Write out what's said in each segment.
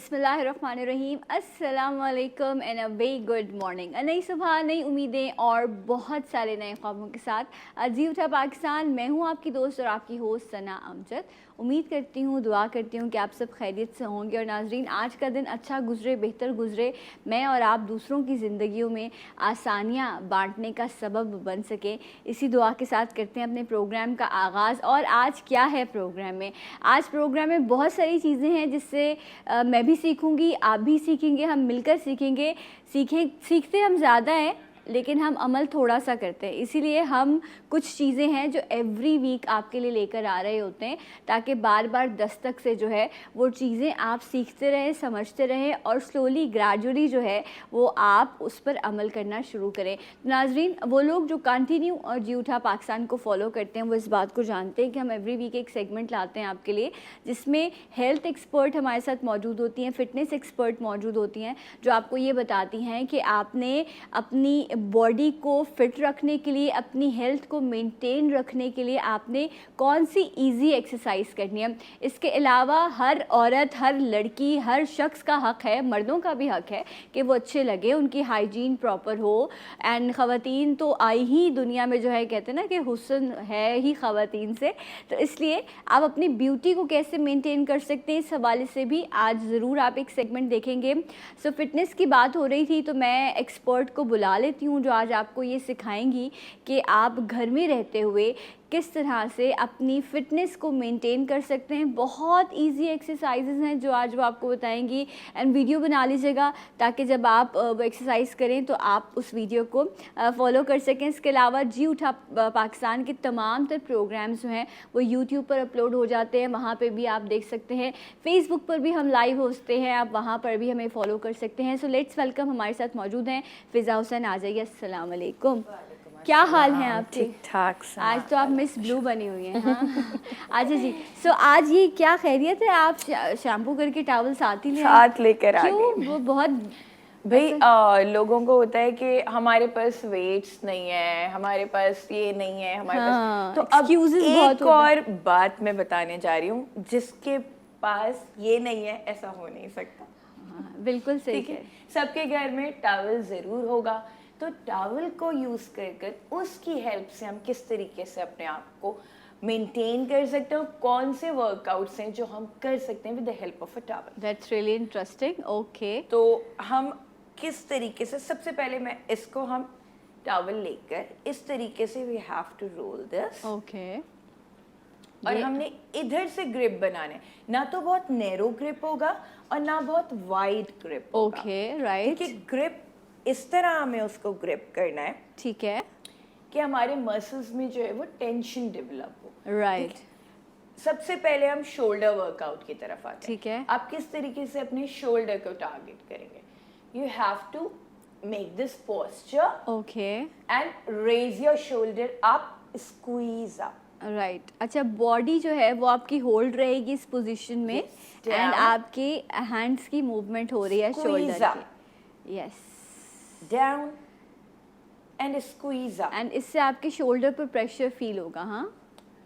बिस्मिल्लाहिर्रहमानिर्रहीम, अस्सलाम वालेकुम and a very good morning. नई सुबह, नई उम्मीदें और बहुत सारे नए ख्वाबों के साथ जी उठा पाकिस्तान। मैं हूँ आपकी दोस्त और आपकी होस्ट सना अमजद। उम्मीद करती हूँ, दुआ करती हूँ कि आप सब खैरियत से होंगे। और नाजरीन, आज का दिन अच्छा गुजरे, बेहतर गुजरे, मैं और आप दूसरों की ज़िंदगियों में आसानियाँ बांटने का सबब बन सके, इसी दुआ के साथ करते हैं अपने प्रोग्राम का आगाज़। और आज क्या है प्रोग्राम में? आज प्रोग्राम में बहुत सारी चीज़ें हैं जिससे मैं भी सीखूंगी, आप भी सीखेंगे, हम मिलकर सीखेंगे। सीखते हम ज़्यादा हैं लेकिन हम अमल थोड़ा सा करते हैं, इसीलिए हम कुछ चीज़ें हैं जो एवरी वीक आपके लिए लेकर आ रहे होते हैं, ताकि बार बार दस्तक से जो है वो चीज़ें आप सीखते रहें, समझते रहें और स्लोली ग्रेजुअली जो है वो आप उस पर अमल करना शुरू करें। नाजरीन, वो लोग जो कंटिन्यू और जी उठा पाकिस्तान को फॉलो करते हैं वो इस बात को जानते हैं कि हम एवरी वीक एक सेगमेंट लाते हैं आपके लिए, जिसमें हेल्थ एक्सपर्ट हमारे साथ मौजूद होती हैं, फिटनेस एक्सपर्ट मौजूद होती हैं, जो आपको ये बताती हैं कि आपने अपनी बॉडी को फिट रखने के लिए, अपनी हेल्थ को मेंटेन रखने के लिए आपने कौन सी इजी एक्सरसाइज करनी है। इसके अलावा हर औरत, हर लड़की, हर शख्स का हक है, मर्दों का भी हक है कि वो अच्छे लगे, उनकी हाइजीन प्रॉपर हो। एंड ख़वातीन तो आई ही दुनिया में जो है, कहते हैं ना कि हुस्न है ही ख़वातीन से, तो इसलिए आप अपनी ब्यूटी को कैसे मेंटेन कर सकते हैं, इस हवाले से भी आज ज़रूर आप एक सेगमेंट देखेंगे। सो फिटनेस की बात हो रही थी तो मैं एक्सपर्ट को बुला लेती हूँ जो आज आपको ये सिखाएंगी कि आप घर में रहते हुए किस तरह से अपनी फ़िटनेस को मेंटेन कर सकते हैं। बहुत इजी एक्सरसाइजेज हैं जो आज वो आपको बताएंगी। एंड वीडियो बना लीजिएगा ताकि जब आप वो एक्सरसाइज करें तो आप उस वीडियो को फॉलो कर सकें। इसके अलावा जी उठा पाकिस्तान के तमाम तर प्रोग्राम्स जो हैं वो यूट्यूब पर अपलोड हो जाते हैं, वहाँ पर भी आप देख सकते हैं। फेसबुक पर भी हम लाइव होते हैं, आप वहाँ पर भी हमें फॉलो कर सकते हैं। सो लेट्स वेलकम, हमारे साथ मौजूद हैं फ़िज़ा हुसैन। आ जाइए। अस्सलाम वालेकुम, क्या हाल है आपके? ठीक ठाक। आज तो आप मिस ब्लू बनी हुई हैं। हाँ अच्छा जी। सो आज ये क्या खैरियत है, आप शैम्पू करके टॉवल साथ ही साथ लेकर आ क्यों? गए। वो बहुत भाई लोगों को होता है कि हमारे पास वेट्स नहीं है, हमारे पास ये नहीं है, हमारे पास, तो अब एक और बात मैं बताने जा रही हूँ, जिसके पास ये नहीं है ऐसा हो नहीं सकता। हाँ, बिल्कुल सही है। सबके घर में टॉवल ज़रूर होगा, तो टॉवल को यूज़ कर उसकी हेल्प से हम किस तरीके से अपने आप को मेंटेन कर सकते हैं, कौन से वर्कआउट्स हैं जो हम कर सकते हैं with the help of a towel. That's really interesting. Okay, तो हम किस तरीके से, सबसे पहले मैं इसको, हम टॉवल लेकर इस तरीके से we have to roll this. Okay, और हमने इधर से ग्रिप बनाना है, ना तो बहुत नैरो ग्रिप होगा और ना बहुत वाइड ग्रिप होगा। Okay, right. क्योंकि ग्रिप इस तरह हमें उसको ग्रिप करना है, ठीक है, कि हमारे मसल्स में जो है वो टेंशन डेवलप हो। राइट। सबसे पहले हम शोल्डर वर्कआउट की तरफ आते हैं। ठीक है, आप किस तरीके से अपने शोल्डर को टारगेट करेंगे? You have to make this posture, okay, and raise your shoulder up, squeeze up. Right. अच्छा, बॉडी जो है वो आपकी होल्ड रहेगी इस पोजीशन में, एंड आपके हैंड्स की मूवमेंट हो रही है शोल्डर की। Yes, down and squeeze up. And इससे आपके शोल्डर पर प्रेशर फील होगा। हाँ,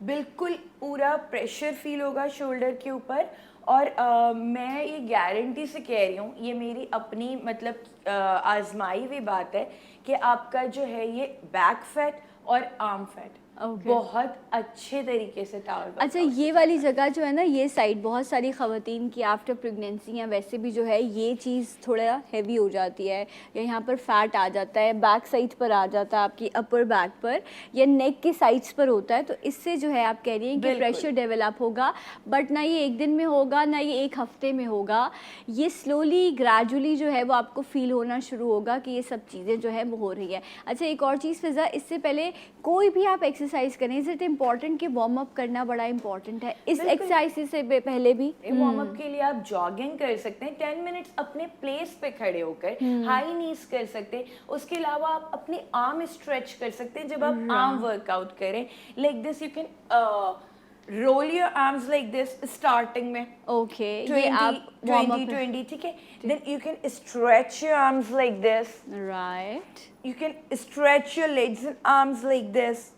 बिल्कुल पूरा प्रेशर फील होगा शोल्डर के ऊपर। और मैं ये गारंटी से कह रही हूँ, ये मेरी अपनी मतलब आजमाई हुई बात है कि आपका जो है ये बैक फैट और आर्म फैट बहुत अच्छे तरीके से टावर। अच्छा, ये वाली जगह जो है ना, ये साइड बहुत सारी ख़वातीन की आफ्टर प्रेगनेंसी या वैसे भी जो है ये चीज़ थोड़ा हैवी हो जाती है, या यहाँ पर फैट आ जाता है, बैक साइड पर आ जाता है, आपकी अपर बैक पर या नेक के साइड्स पर होता है। तो इससे जो है आप कह रही हैं कि प्रेशर डेवलप होगा, बट ना ये एक दिन में होगा ना ये एक हफ्ते में होगा, ये स्लोली ग्रेजुअली जो है वो आपको फील होना शुरू होगा कि ये सब चीज़ें जो है वो हो रही है। अच्छा, एक और चीज़ फ़िज़ा, इससे पहले कोई भी आप एक्सरसाइज करें, इज इट इम्पॉर्टेंट कि वार्म अप करना बड़ा इंपॉर्टेंट है इस एक्सरसाइज से पहले भी? वार्म अप के लिए आप जॉगिंग कर सकते हैं 10 मिनट्स अपने प्लेस पे खड़े होकर, हाई नीज कर सकते हैं। उसके अलावा आप अपने आर्म स्ट्रेच कर सकते हैं जब आप आर्म वर्कआउट करें। Like this you can roll your arms like this starting में। ओके, 20, ठीक है। Then you can stretch your arms like this, right. You can stretch your legs and arms like this.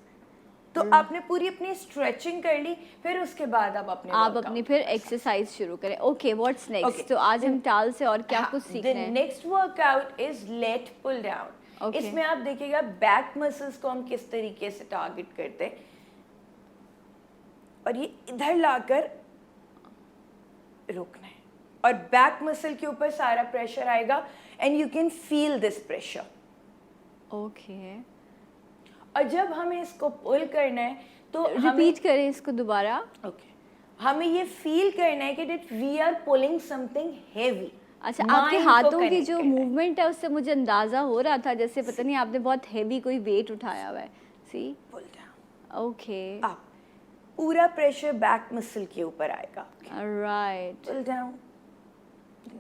तो आपने पूरी अपनी stretching कर ली, फिर उसके बाद आप अपनी फिर एक्सरसाइज शुरू करें। Okay, what's next? तो आज हम टाल से और क्या कुछ सीख रहे हैं? Next workout is lat pull down. Okay. इसमें आप देखिएगा बैक मसल्स को हम किस तरीके से टारगेट करते हैं, और ये इधर लाकर रोकना है, और बैक मसल के ऊपर सारा प्रेशर आएगा and you can feel this pressure. Okay, और जब हमें इसको पुल करना है तो रिपीट करें इसको दोबारा। ओके, हमें ये फील करना है कि that we are pulling something heavy. अच्छा, आपके हाथों की जो मूवमेंट है उससे मुझे अंदाजा हो रहा था जैसे पता नहीं आपने बहुत हेवी कोई वेट उठाया हुआ है। सी, पुल डाउन। ओके, आप पूरा प्रेशर बैक मसल के ऊपर आएगा। राइट। पुल डाउन,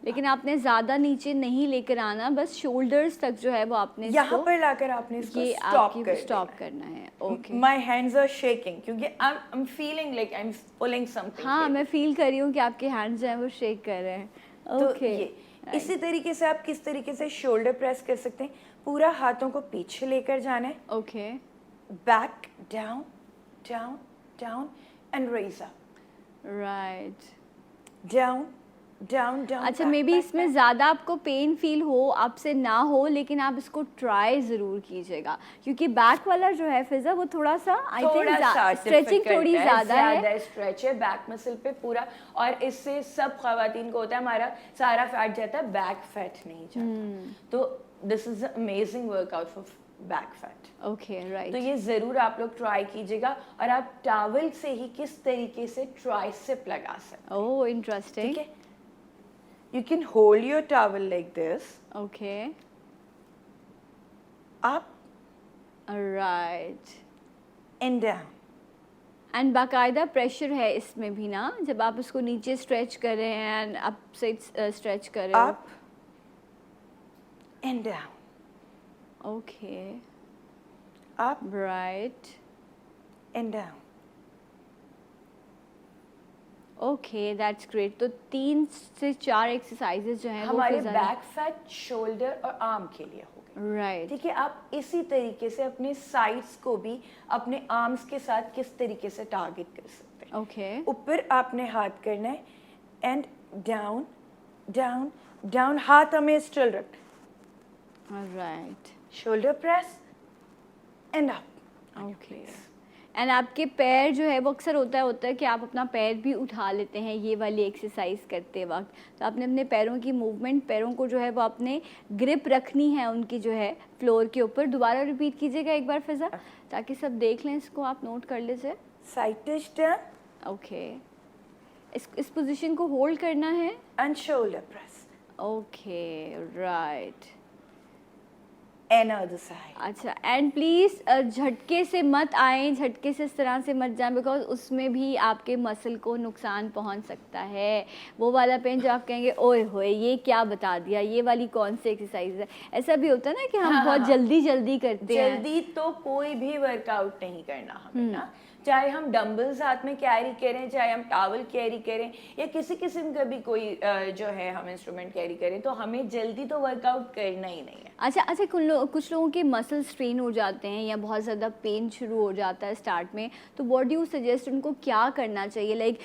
लेकिन आपने ज्यादा नीचे नहीं लेकर आना, बस शोल्डर्स तक जो है वो आपने यहाँ पर लाकर आपने इसको ये स्टॉप करना है। Okay, my hands are shaking क्योंकि I am feeling like I am pulling something. हाँ, मैं फील कर रही हूँ कि आपके हैंड्स जो है वो शेक कर रहे हैं। तो ओके, ये इसी तरीके से आप किस तरीके से शोल्डर प्रेस कर सकते हैं, पूरा हाथों को पीछे लेकर जाना है। Okay, back down down down and raise up, right. Down down down. अच्छा, मे बी इसमें ज़्यादा आपको पेन फील हो, आपसे ना हो, लेकिन आप इसको ट्राई ज़रूर कीजिएगा क्योंकि बैक वाला जो है फिजा वो थोड़ा सा आई थिंक स्ट्रेचिंग थोड़ी ज़्यादा है। स्ट्रेच है बैक मसल पे पूरा, और इससे सब खवातीन को होता है हमारा सारा फैट जाता है, बैक फैट नहीं जाता। तो this is amazing workout for back fat. Okay, right. तो ये ज़रूर आप लोग ट्राई कीजिएगा, और आप टॉवल से ही किस तरीके से ट्राइसेप लगा सकते हैं। ओह, इंटरेस्टिंग। ठीक है, you can hold your towel like this. Okay. Up. Right. And down. And बाकायदा प्रेशर है इसमें भी ना, जब आप उसको नीचे स्ट्रेच कर रहे हैं एंड अप से स्ट्रेच कर रहे हो। Up. And down. Okay. Up. Right. And down. Okay, that's great. तो 3 से 4 एक्सरसाइजेज जो हैं हमारे बैक फैट, शोल्डर और आर्म के लिए हो गए। राइट। ठीक है, आप इसी तरीके से अपने साइड्स को भी अपने आर्म्स के साथ किस तरीके से टारगेट कर सकते हैं। ओके, ऊपर आपने हाथ करना है एंड डाउन डाउन डाउन, हाथ हमें स्टिल रखना है। Right. Shoulder press and up. Okay, and आपके पैर जो है वो अक्सर होता है कि आप अपना पैर भी उठा लेते हैं ये वाली एक्सरसाइज करते वक्त, तो आपने अपने पैरों की मूवमेंट, पैरों को जो है वो आपने ग्रिप रखनी है उनकी जो है फ्लोर के ऊपर। दोबारा रिपीट कीजिएगा एक बार फिजा, ताकि सब देख लें, इसको आप नोट कर लीजिए। Side touch turn. ओके, इस पोजीशन को होल्ड करना है and shoulder press. Okay, right. And other side. अच्छा, एंड प्लीज़ झटके से मत आएँ, झटके से इस तरह से मत जाएं, बिकॉज उसमें भी आपके मसल को नुकसान पहुंच सकता है। वो वाला पेन जो आप कहेंगे ओए होए ये क्या बता दिया, ये वाली कौन सी एक्सरसाइज है। ऐसा भी होता है ना कि हम बहुत जल्दी करते हैं। जल्दी तो कोई भी वर्कआउट नहीं करना हमें ना, चाहे हम डंबल्स हाथ में कैरी करें, चाहे हम टॉवल कैरी करें, या किसी किस्म का भी कोई जो है हम इंस्ट्रूमेंट कैरी करें, तो हमें जल्दी तो वर्कआउट करना ही नहीं है। अच्छा, कुछ लोगों के मसल स्ट्रेन हो जाते हैं या बहुत ज़्यादा पेन शुरू हो जाता है स्टार्ट में, तो व्हाट डू यू सजेस्ट, उनको क्या करना चाहिए? लाइक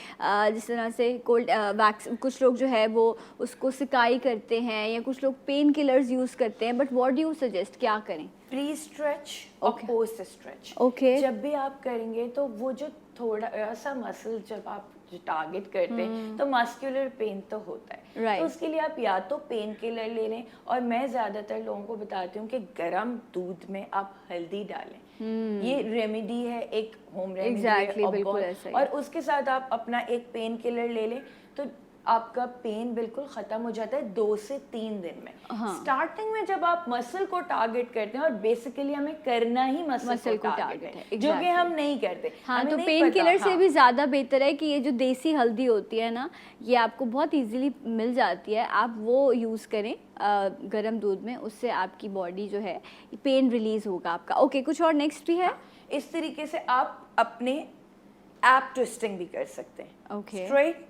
जिस तरह से कोल्ड वैक्स, कुछ लोग जो है वो उसको सिकाई करते हैं, या कुछ लोग पेन किलर्स यूज़ करते हैं, but what do you suggest, क्या करें? प्री स्ट्रेच और पोस्ट स्ट्रेच। ओके, जब भी आप करेंगे तो वो जो थोड़ा सा मसल जब आप टारगेट करते हैं तो मस्कुलर पेन तो होता है। Right. तो उसके लिए आप या तो पेन किलर ले लें, और मैं ज़्यादातर लोगों को बताती हूँ कि गर्म दूध में आप हल्दी डालें। ये रेमेडी है, एक होम रेमेडी Exactly, है, बिल्कुल ऐसा ही। और उसके साथ आप अपना एक पेन किलर ले लें तो आपका पेन बिल्कुल खत्म हो जाता है 2 से 3 दिन में। स्टार्टिंग में जब आप मसल को टारगेट करते हैं, और बेसिकली हमें करना ही मसल को टारगेट है, जो कि हम नहीं करते। हाँ, तो पेन किलर से भी ज़्यादा बेहतर है कि ये जो देसी हल्दी होती है ना, ये आपको बहुत इजीली मिल जाती है, आप वो यूज़ करें गर्म दूध में, उससे आपकी बॉडी जो है पेन रिलीज होगा आपका। ओके, कुछ और नेक्स्ट भी है? इस तरीके से आप अपने एप ट्विस्टिंग भी कर सकते हैं। Okay, straight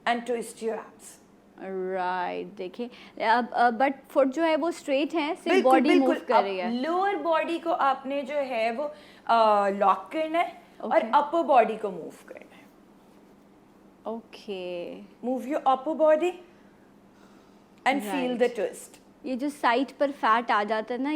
and twist your apps. Right. देखिए, बट फुट जो है वो स्ट्रेट है, सिर्फ बॉडी मूव कर रही है। लोअर बॉडी को आपने जो है वो लॉक करना है, और अपर बॉडी को मूव करना है। Okay, move your upper body and feel the twist. ये जो साइड पर फैट आ जाता है ना,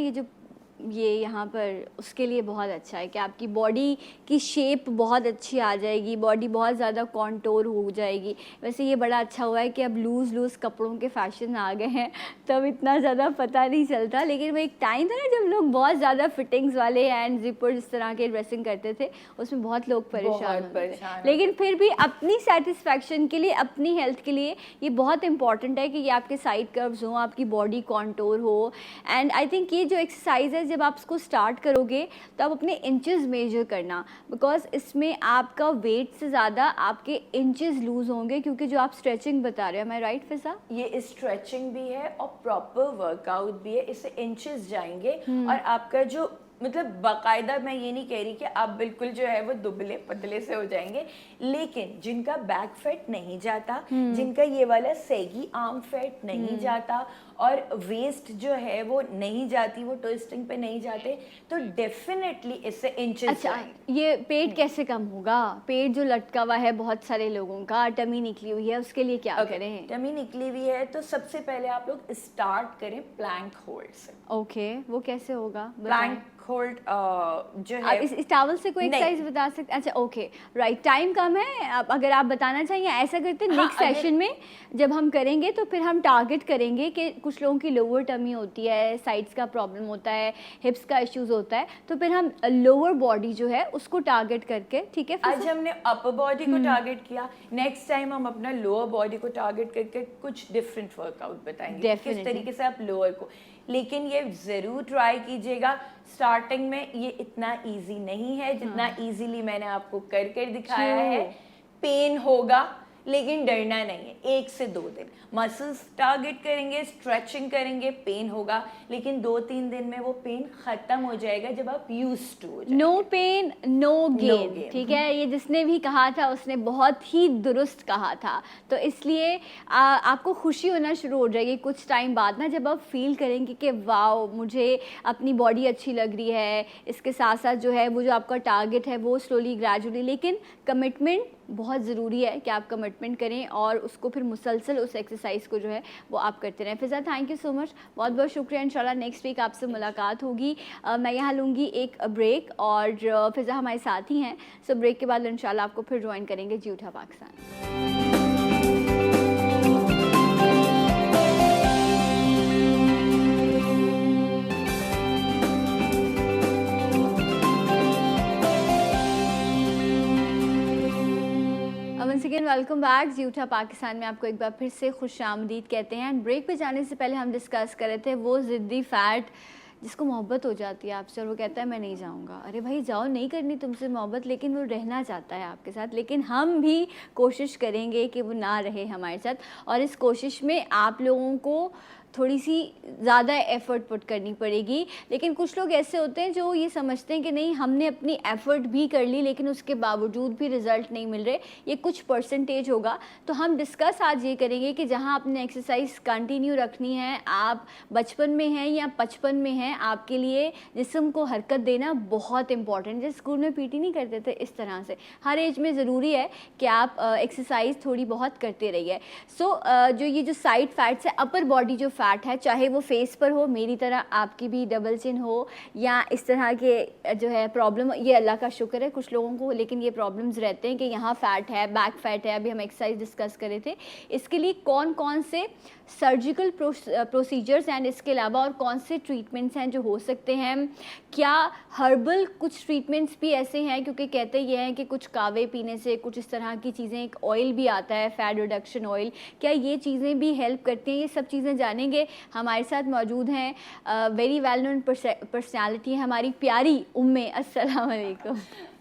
ये यहाँ पर, उसके लिए बहुत अच्छा है कि आपकी बॉडी की शेप बहुत अच्छी आ जाएगी, बॉडी बहुत ज़्यादा कॉन्टोर हो जाएगी। वैसे ये बड़ा अच्छा हुआ है कि अब लूज़ कपड़ों के फैशन आ गए हैं, तब इतना ज़्यादा पता नहीं चलता, लेकिन वो एक टाइम था ना जब लोग बहुत ज़्यादा फिटिंग्स वाले एंड जिपर इस तरह के ड्रेसिंग करते थे, उसमें बहुत लोग परेशान होते थे। लेकिन फिर भी अपनी सेटिस्फैक्शन के लिए, अपनी हेल्थ के लिए ये बहुत इंपॉर्टेंट है कि ये आपके साइड कर्व्स हों, आपकी बॉडी कॉन्टोर हो। एंड आई थिंक ये जो एक्सरसाइज है, जब आप इसको स्टार्ट करोगे तो आप अपने इंचेस मेजर करना, बिकॉज इसमें आपका वेट से ज़्यादा आपके इंचेस लूज होंगे, क्योंकि जो आप स्ट्रेचिंग बता रहे हो, मैं राइट फिजा? ये स्ट्रेचिंग भी है और प्रॉपर वर्कआउट भी है, इससे इंचेस जाएंगे। और आपका जो मतलब बाकायदा, मैं ये नहीं कह रही कि आप बिल्कुल जो है वो दुबले पतले से हो जाएंगे, लेकिन जिनका बैक फैट नहीं जाता, जिनका ये वाला सैगी आर्म फैट नहीं जाता और वेस्ट जो है वो नहीं जाती, वो ट्विस्टिंग पे नहीं जाते, तो डेफिनेटली इससे इंचेस। अच्छा, ये पेट कैसे कम होगा? पेट जो लटका हुआ है बहुत सारे लोगों का, टमी निकली हुई है, उसके लिए क्या करें? टमी निकली हुई है तो सबसे पहले आप लोग स्टार्ट करें प्लैंक होल्ड से। ओके, वो कैसे होगा? प्लैंक होल्ड जो है, इस टावल से कोई एक्सरसाइज बता सकते? अच्छा, ओके, राइट, टाइम कम है, अगर आप बताना चाहिए ऐसा करते हैं नेक्स्ट सेशन में जब हम करेंगे तो फिर हम टारगेट करेंगे कि कुछ लोगों की लोअर टमी होती है, साइड्स का प्रॉब्लम होता है, हिप्स का इश्यूज होता है, तो फिर हम लोअर बॉडी जो है उसको टारगेट करके, ठीक है? आज हमने अपर बॉडी को टारगेट किया, नेक्स्ट टाइम हम अपना लोअर बॉडी को टारगेट करके कुछ डिफरेंट वर्कआउट बताएंगे किस तरीके से आप लोअर को। लेकिन ये ज़रूर ट्राई कीजिएगा, स्टार्टिंग में ये इतना इजी नहीं है जितना इजीली मैंने आपको कर दिखाया है। पेन होगा, लेकिन डरना नहीं है। 1 से 2 दिन मसल्स टारगेट करेंगे, स्ट्रेचिंग करेंगे, पेन होगा, लेकिन 2-3 दिन में वो पेन खत्म हो जाएगा जब आप यूज्ड टू हो जाएंगे। नो पेन नो गेन, ठीक है? ये जिसने भी कहा था उसने बहुत ही दुरुस्त कहा था। तो इसलिए आपको खुशी होना शुरू हो जाएगी कुछ टाइम बाद ना, जब आप फील करेंगे कि वाओ, मुझे अपनी बॉडी अच्छी लग रही है। इसके साथ साथ जो है वो जो आपका टारगेट है वो स्लोली ग्रेजुअली, लेकिन कमिटमेंट बहुत ज़रूरी है कि आप कमिटमेंट करें और उसको फिर मुसलसल उस एक्सरसाइज को जो है वो आप करते रहें। फिजा, थैंक यू सो मच, बहुत बहुत शुक्रिया। इंशाल्लाह नेक्स्ट वीक आपसे मुलाकात होगी। मैं यहाँ लूँगी एक ब्रेक और फिजा हमारे साथ ही हैं, सो ब्रेक के बाद इंशाल्लाह आपको फिर ज्वाइन करेंगे Jee Utha Pakistan. Once again welcome back Jee Utha Pakistan में, आपको एक बार फिर से खुश आमदीद कहते हैं। एंड ब्रेक पे जाने से पहले हम डिस्कस कर रहे थे वो ज़िद्दी फ़ैट जिसको मोहब्बत हो जाती है आपसे और वो कहता है मैं नहीं जाऊंगा। अरे भाई जाओ, नहीं करनी तुमसे मोहब्बत, लेकिन वो रहना चाहता है आपके साथ, लेकिन हम भी कोशिश करेंगे कि वो ना रहे हमारे साथ। और इस कोशिश में आप लोगों को थोड़ी सी ज़्यादा एफ़र्ट पुट करनी पड़ेगी। लेकिन कुछ लोग ऐसे होते हैं जो ये समझते हैं कि नहीं, हमने अपनी एफ़र्ट भी कर ली लेकिन उसके बावजूद भी रिज़ल्ट नहीं मिल रहे, ये कुछ परसेंटेज होगा। तो हम डिस्कस आज ये करेंगे कि जहाँ आपने एक्सरसाइज कंटिन्यू रखनी है, आप बचपन में हैं या 55 में हैं, आपके लिए जिस्म को हरकत देना बहुत इंपॉर्टेंट। जैसे स्कूल में पीटी नहीं करते थे, इस तरह से हर एज में ज़रूरी है कि आप एक्सरसाइज थोड़ी बहुत करते रहिए। सो जो ये जो साइड फैट्स है, अपर बॉडी जो फैट है, चाहे वो फेस पर हो, मेरी तरह आपकी भी डबल चिन हो, या इस तरह के जो है प्रॉब्लम, ये अल्लाह का शुक्र है कुछ लोगों को, लेकिन ये प्रॉब्लम्स रहते हैं कि यहाँ फैट है, बैक फैट है। अभी हम एक्सरसाइज डिस्कस कर रहे थे, इसके लिए कौन कौन से सर्जिकल प्रोसीजर्स एंड इसके अलावा और कौन से ट्रीटमेंट्स हैं जो हो सकते हैं। क्या हर्बल कुछ ट्रीटमेंट्स भी ऐसे हैं, क्योंकि कहते ये हैं कि कुछ कावे पीने से कुछ इस तरह की चीज़ें, एक ऑयल भी आता है फैट रिडक्शन ऑयल, क्या ये चीज़ें भी हेल्प करती हैं? ये सब चीज़ें जानेंगे। हमारे साथ मौजूद हैं वेरी वेल नोन पर्सनैलिटी है हमारी प्यारी उम्मे। अस्सलाम वालेकुम।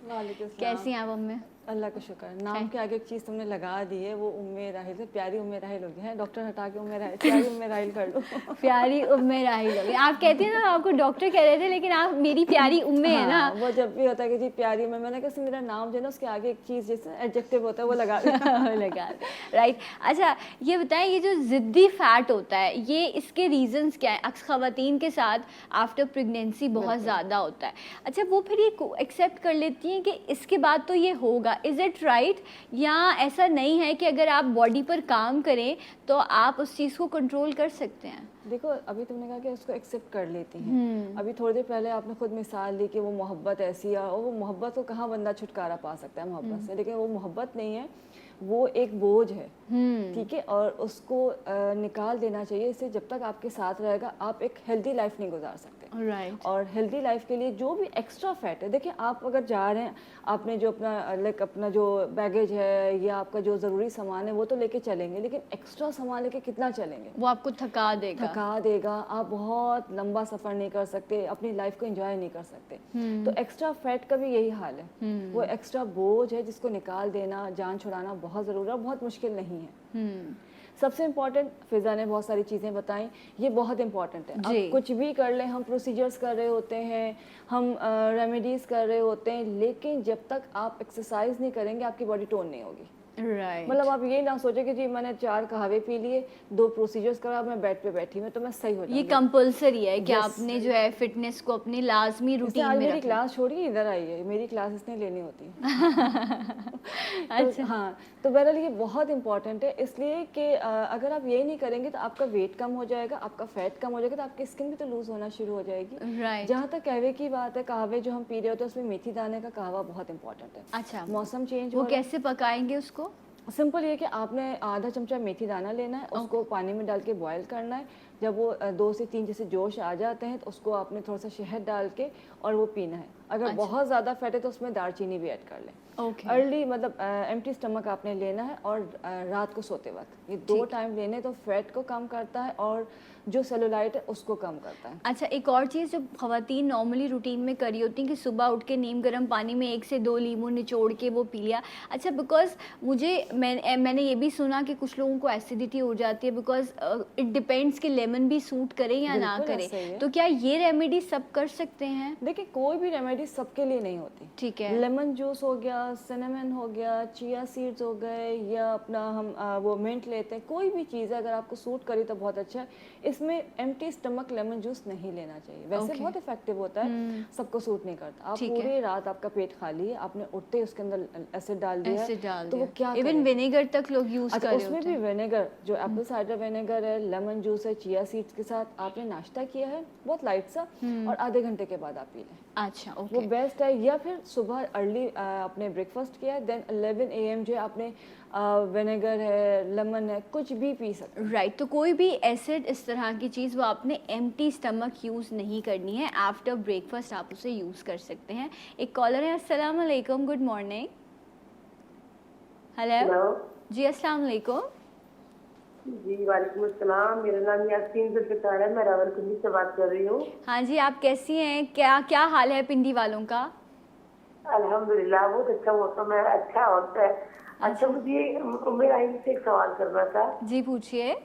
वालेकुम सलाम। कैसी हैं आप उम्मे? अल्लाह का शुक्र। नाम के आगे एक चीज़ तुमने लगा दी है, वो उम्मे राहिल से प्यारी उम्मे राहिल हो गई है। डॉक्टर हटा के उम्मे राहिल, प्यारी उम्मे राहिल कर लो। प्यारी उम्मे राहिल हो गई। आप कहते हैं ना आपको डॉक्टर कह रहे थे, लेकिन आप मेरी प्यारी उम्मे है ना। हाँ, वो जब भी होता है कि जी प्यारी उम्मे, मैंने कहा मेरा नाम जो है ना उसके आगे एक चीज़ जैसे एडजेक्टिव होता है वो लगा दिया। लगा दे। राइट। अच्छा ये बताएं, ये जो ज़िद्दी फैट होता है ये इसके रीजंस क्या है? अक्सर ख़वातीन के साथ आफ्टर प्रेगनेंसी बहुत ज़्यादा होता है। अच्छा वो फिर ये एक्सेप्ट कर लेती हैं कि इसके बाद तो ये होगा, इज़ इट राइट? या ऐसा नहीं है कि अगर आप बॉडी पर काम करें तो आप उस चीज़ को कंट्रोल कर सकते हैं? देखो अभी तुमने कहा कि उसको एक्सेप्ट कर लेती हैं। अभी थोड़ी देर पहले आपने खुद मिसाल दी कि वो मोहब्बत ऐसी है, और वो मोहब्बत को कहाँ बंदा छुटकारा पा सकता है मोहब्बत से, लेकिन वो मोहब्बत नहीं है, वो एक बोझ है। ठीक है, और उसको निकाल देना चाहिए। इससे जब तक आपके साथ रहेगा आप एक हेल्दी लाइफ नहीं गुजार सकते। राइट। और हेल्दी लाइफ के लिए जो भी एक्स्ट्रा फैट है, देखिए आप अगर जा रहे हैं, आपने जो अपना अपना जो बैगेज है या आपका जो ज़रूरी सामान है वो तो लेके चलेंगे, लेकिन एक्स्ट्रा सामान लेके कितना चलेंगे? वो आपको थका देगा। आप बहुत लंबा सफ़र नहीं कर सकते, अपनी लाइफ को एंजॉय नहीं कर सकते। तो एक्स्ट्रा फैट का भी यही हाल है। वो एक्स्ट्रा बोझ है जिसको निकाल देना, जान छुड़ाना बहुत ज़रूरी है, बहुत मुश्किल नहीं है। सबसे इम्पॉर्टेंट, फिजा ने बहुत सारी चीज़ें बताई, ये बहुत इंपॉर्टेंट है। अब कुछ भी कर लें, हम प्रोसीजर्स कर रहे होते हैं, हम रेमेडीज़ कर रहे होते हैं, लेकिन जब तक आप एक्सरसाइज नहीं करेंगे आपकी बॉडी टोन नहीं होगी। राइट। मतलब आप ये ना सोचे कि जी मैंने 4 कहवे पी लिए, 2 प्रोसीजर्स करा, मैं बेड पे बैठी मैं तो मैं सही हो जाऊंगी। ये कंपलसरी है कि आपने जो है फिटनेस को अपनी लाजमी रूटीन में मेरी रखना। क्लास छोड़िए, इधर आइए, मेरी क्लास इसने लेनी होती है। अच्छा। हाँ, तो बहरहाल ये बहुत इंपॉर्टेंट है, इसलिए कि अगर आप ये नहीं करेंगे तो आपका वेट कम हो जाएगा, आपका फैट कम हो जाएगा, तो आपकी स्किन भी तो लूज होना शुरू हो जाएगी। राइट। जहाँ तक कहवे की बात है, कहवे जो हम पी रहे होते हैं उसमें मेथी दाने का कहवा बहुत इंपॉर्टेंट है। अच्छा, मौसम चेंज वो हो रहा है, कैसे पकाएंगे उसको? सिंपल ये कि आपने आधा चमचा मेथी दाना लेना है, उसको पानी में डाल के बॉयल करना है। जब वो 2 से 3 जैसे जोश आ जाते हैं तो उसको आपने थोड़ा सा शहद डाल के और वो पीना है। अगर बहुत ज़्यादा फैट है तो उसमें दालचीनी भी ऐड कर लें। ओके। अर्ली मतलब एम्प्टी स्टमक आपने लेना है, और रात को सोते वक्त ये 2 टाइम लेने तो फैट को कम करता है और जो सेलुलाइट है उसको कम करता है। अच्छा एक और चीज़ जो ख़वातीन नॉर्मली रूटीन में करी होती हैं कि सुबह उठ के नीम गर्म पानी में 1 से 2 लीमू निचोड़ के वो पी लिया। अच्छा बिकॉज मैंने ये भी सुना कि कुछ लोगों को एसिडिटी हो जाती है, बिकॉज इट डिपेंड्स कि लेमन भी सूट करे या ना करे, तो क्या ये रेमेडी सब कर सकते हैं? देखिए कोई भी रेमेडी सबके लिए नहीं होती। ठीक है। लेमन जूस हो गया, सिनेमन हो गया, चिया सीड्स हो गए, या अपना हम वो मिंट लेते हैं, कोई भी चीज़ है अगर आपको सूट करे तो बहुत अच्छा है। इसमें एम्प्टी स्टमक लेमन जूस नहीं लेना चाहिए। वैसे बहुत इफेक्टिव होता है, सबको सूट नहीं करता। आप पूरी रात आपका पेट खाली है, आपने उठते ही उसके अंदर एसिड डाल दिया, तो वो क्या इवन विनेगर तक लोग यूज कर रहे होते हैं। उसमें भी विनेगर, जो एप्पल साइडर विनेगर है, लेमन जूस है, चिया सीड्स के साथ आपने नाश्ता किया है बहुत लाइट सा, और आधे घंटे के बाद आप पी लें। अच्छा ओके, वो बेस्ट है। या फिर सुबह अर्ली आपने ब्रेकफास्ट किया है, देन 11 AM जो है आपने विनेगर है, लेमन है, कुछ भी पी सकते हैं। राइट। तो कोई भी एसिड इस तरह की चीज़ वो आपने एम्प्टी स्टमक यूज़ नहीं करनी है, आफ्टर ब्रेकफास्ट आप उसे यूज़ कर सकते हैं। एक कॉलर है, अस्सलाम वालेकुम, गुड मॉर्निंग। हेलो जी, अस्सलाम वालेकुम। जी वालेकुम अस्सलाम, मेरा नाम यासीन जुल्फ़िकार है, मैं रावलपिंडी से बात कर रही हूँ। हाँ जी, आप कैसी हैं? क्या हाल है पिंडी वालों का? अल्हम्दुलिल्लाह बहुत अच्छा मौसम है, अच्छा होता है। अच्छा मुझे मेरा इनसे एक सवाल करना था। जी पूछिए।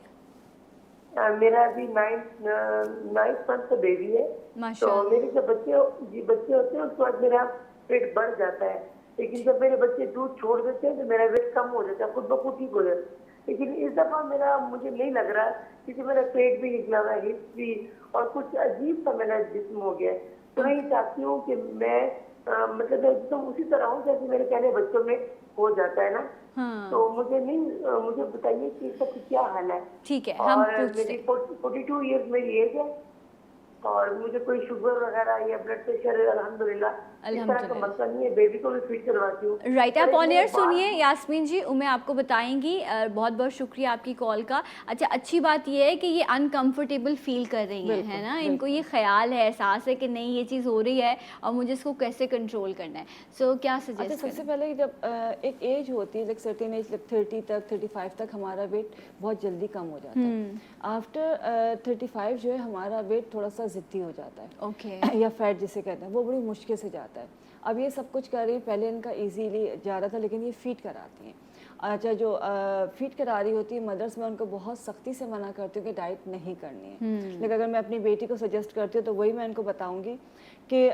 मेरा अभी 9th मंथ का बेबी है, तो माशाअल्लाह। मेरे जब बच्चे होते हैं उसके बाद मेरा पेट बढ़ जाता है, लेकिन जब मेरे बच्चे दूध छोड़ देते हैं तो मेरा वेट कम हो जाता है, खुद ब खुद ठीक हो जाता है। लेकिन इस दफा मेरा मुझे नहीं लग रहा, क्योंकि मेरा पेट भी निकला हुआ है, हिप्स भी, और कुछ अजीब सा मेरा जिस्म हो गया है। तो मैं ये चाहती हूँ कि मैं मतलब एकदम उसी तरह हूँ जैसे मेरे पहले बच्चों में हो जाता है ना। हाँ। तो मुझे बताइए कि इसका क्या हाल है। ठीक है, हम और मेरी 42 ईयर्स मेरी एज है, और मुझे कोई शुगर वगैरह या ब्लड प्रेशर अल्हम्दुलिल्लाह इस तरह का मसला नहीं है। बेबी को भी फीड करवाती हूँ। राइट। आप ऑन एयर सुनिए यास्मीन जी, मैं आपको बताएंगी। बहुत बहुत शुक्रिया आपकी कॉल का। अच्छा अच्छी बात यह है कि ये अनकंफर्टेबल फील कर रही हैं, है ना, इनको ये ख्याल है, एहसास है कि नहीं ये चीज़ हो रही है और मुझे इसको कैसे कंट्रोल करना है। सो क्या सजेस्ट अच्छा सबसे पहले जब एक एज होती है, लाइक सर्टेन एज, लाइक 30 तक 35 तक हमारा वेट बहुत जल्दी कम हो जाता है। आफ्टर 35 जो है हमारा वेट थोड़ा सा ज़िद्दी हो जाता है ओके या फैट जिसे कहते हैं, वो बड़ी मुश्किल से जाता है। अब ये सब कुछ कर रही है, पहले इनका इजीली जा रहा था, लेकिन ये फीड कराती हैं। अच्छा, जो फीड करा रही होती है मदर्स, मैं उनको बहुत सख्ती से मना करती हूँ कि डाइट नहीं करनी है। लेकिन अगर मैं अपनी बेटी को सजेस्ट करती हूँ तो वही मैं इनको बताऊँगी कि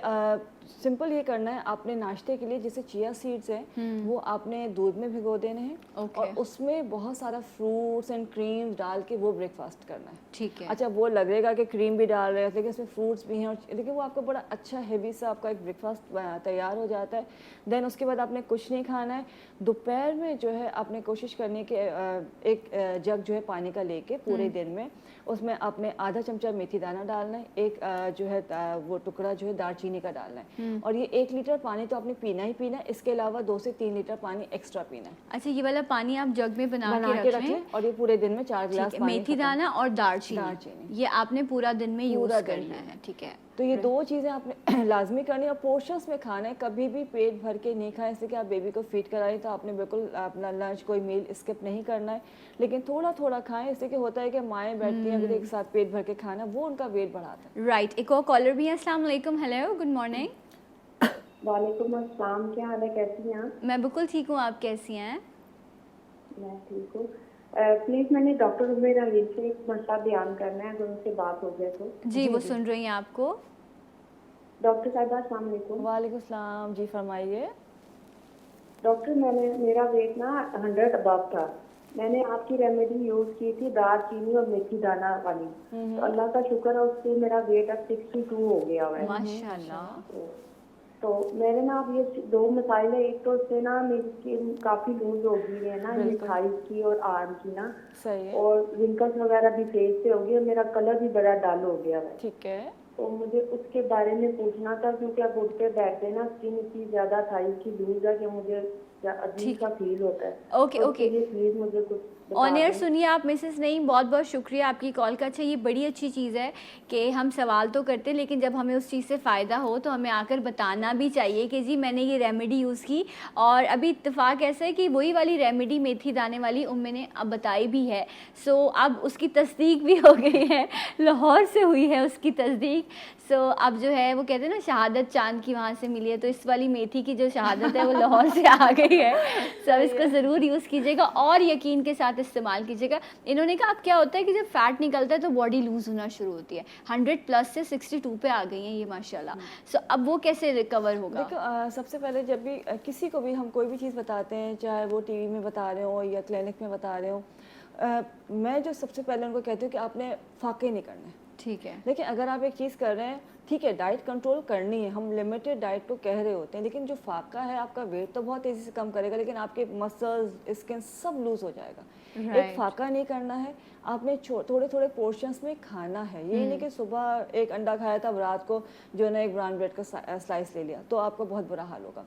सिंपल ये करना है, आपने नाश्ते के लिए जैसे चिया सीड्स हैं वो आपने दूध में भिगो देने हैं ओके। और उसमें बहुत सारा फ्रूट्स एंड क्रीम्स डाल के वो ब्रेकफास्ट करना है। ठीक है। अच्छा, वो लगेगा कि क्रीम भी डाल रहे हैं लेकिन इसमें फ्रूट्स भी हैं, और लेकिन वो आपको बड़ा अच्छा हेवी सा आपका एक ब्रेकफास्ट तैयार हो जाता है। देन उसके बाद आपने कुछ नहीं खाना है। दोपहर में जो है आपने कोशिश करनी कि एक जग जो है पानी का लेके पूरे दिन में उसमें आपने आधा चमचा मेथी दाना डालना है, एक जो है वो टुकड़ा जो है दालचीनी का डालना है, और ये 1 लीटर पानी तो आपने पीना ही पीना है। इसके अलावा 2 से 3 लीटर पानी एक्स्ट्रा पीना है। अच्छा, ये वाला पानी आप जग में बना के रख लें और ये पूरे दिन में 4 गिलास पानी मेथी दाना और दालचीनी, दालचीनी। ये आपने पूरा दिन में यूज पूरा दिन करना है। ठीक है। तो ये 2 चीज़ें आपने लाजमी करनी है, और पोर्शंस में खाना है। कभी भी पेट भर के नहीं खाएं, इसलिए कि आप बेबी को फीड कराएं तो आपने बिल्कुल अपना लंच कोई मील स्किप नहीं करना है, लेकिन थोड़ा थोड़ा खाएं। इससे कि होता है कि माएँ बैठती हैं अगर एक साथ पेट भर के खाना, वो उनका वेट बढ़ाता है। राइट, एक और कॉलर भी है। अस्सलाम वालेकुम। Hello, good morning. वालेकुम अस्सलाम, क्या हाल है, कैसी हैं आप? मैं बिल्कुल ठीक हूँ, आप कैसी हैं? मैं ठीक हूँ। प्लीज़ मैंने डॉक्टर उमेर अली से एक मसला बयान करना है, अगर उनसे बात हो जाए तो। जी, वो सुन रही हैं आपको। डॉक्टर साहिबा अस्सलाम वालेकुम। वालेकुम सलाम, जी फरमाइए। डॉक्टर, मेरा वेट ना 100 अबव था। मैंने आपकी रेमेडी यूज़ की थी, दालचीनी और मेथी दाना वाली, तो अल्लाह का शुक्र है उससे मेरा वेट अब 62 हो गया हुआ है। माशाल्लाह। तो मेरे ना अब ये 2 मसाइल है। एक तो उससे ना मेरी स्किन काफ़ी लूज हो गई है ना, ये थाइस की और आर्म की ना, सही है, और रिंकल्स वगैरह भी फेस पे हो गई, और मेरा कलर भी बड़ा डल हो गया है। ठीक है। तो मुझे उसके बारे में पूछना था, क्योंकि अब उठते बैठते ना स्किन इतनी ज़्यादा थाइस की लूज है कि मुझे अजीब सा फील होता है। ओके, तो ओके। उसके लिए प्लीज़ मुझे कुछ बता ऑन एयर दें। सुनिए आप मिसेस नईम, बहुत बहुत शुक्रिया आपकी कॉल का। अच्छा, ये बड़ी अच्छी चीज़ है कि हम सवाल तो करते हैं, लेकिन जब हमें उस चीज़ से फ़ायदा हो तो हमें आकर बताना भी चाहिए कि जी मैंने ये रेमेडी यूज़ की। और अभी इत्तेफाक ऐसा है कि वही वाली रेमेडी मेथी दाने वाली उम्मी ने अब बताई भी है। सो अब उसकी तस्दीक भी हो गई है, लाहौर से हुई है उसकी तस्दीक। सो अब जो है वो कहते हैं ना शहादत चांद की वहाँ से मिली है, तो इस वाली मेथी की जो शहादत है वो लाहौर से आ गई है। सब इसको ज़रूर यूज़ कीजिएगा और यकीन के साथ इस्तेमाल कीजिएगा। इन्होंने कहा अब क्या होता है कि जब फैट निकलता है तो बॉडी लूज़ होना शुरू होती है। 100 प्लस से 62 पे आ गई हैं ये माशाल्लाह। सो अब वो कैसे रिकवर होगा? देखो, सबसे पहले जब भी किसी को भी हम कोई भी चीज़ बताते हैं, चाहे वो टीवी में बता रहे हो या क्लिनिक में बता रहे हो, मैं जो सबसे पहले उनको कहती हूँ कि आपने फाके नहीं करने। ठीक है। देखिए, अगर आप एक चीज़ कर रहे हैं, ठीक है, डाइट कंट्रोल करनी है, हम लिमिटेड डाइट को कह रहे होते हैं, लेकिन जो फाका है आपका वेट तो बहुत तेज़ी से कम करेगा, लेकिन आपके मसल्स, स्किन सब लूज हो जाएगा। एक फाका नहीं करना है, आपने थोड़े थोड़े पोर्शंस में खाना है। ये नहीं कि सुबह एक अंडा खाया था, रात को जो है ना एक ब्राउन ब्रेड का स्लाइस ले लिया, तो आपका बहुत बुरा हाल होगा।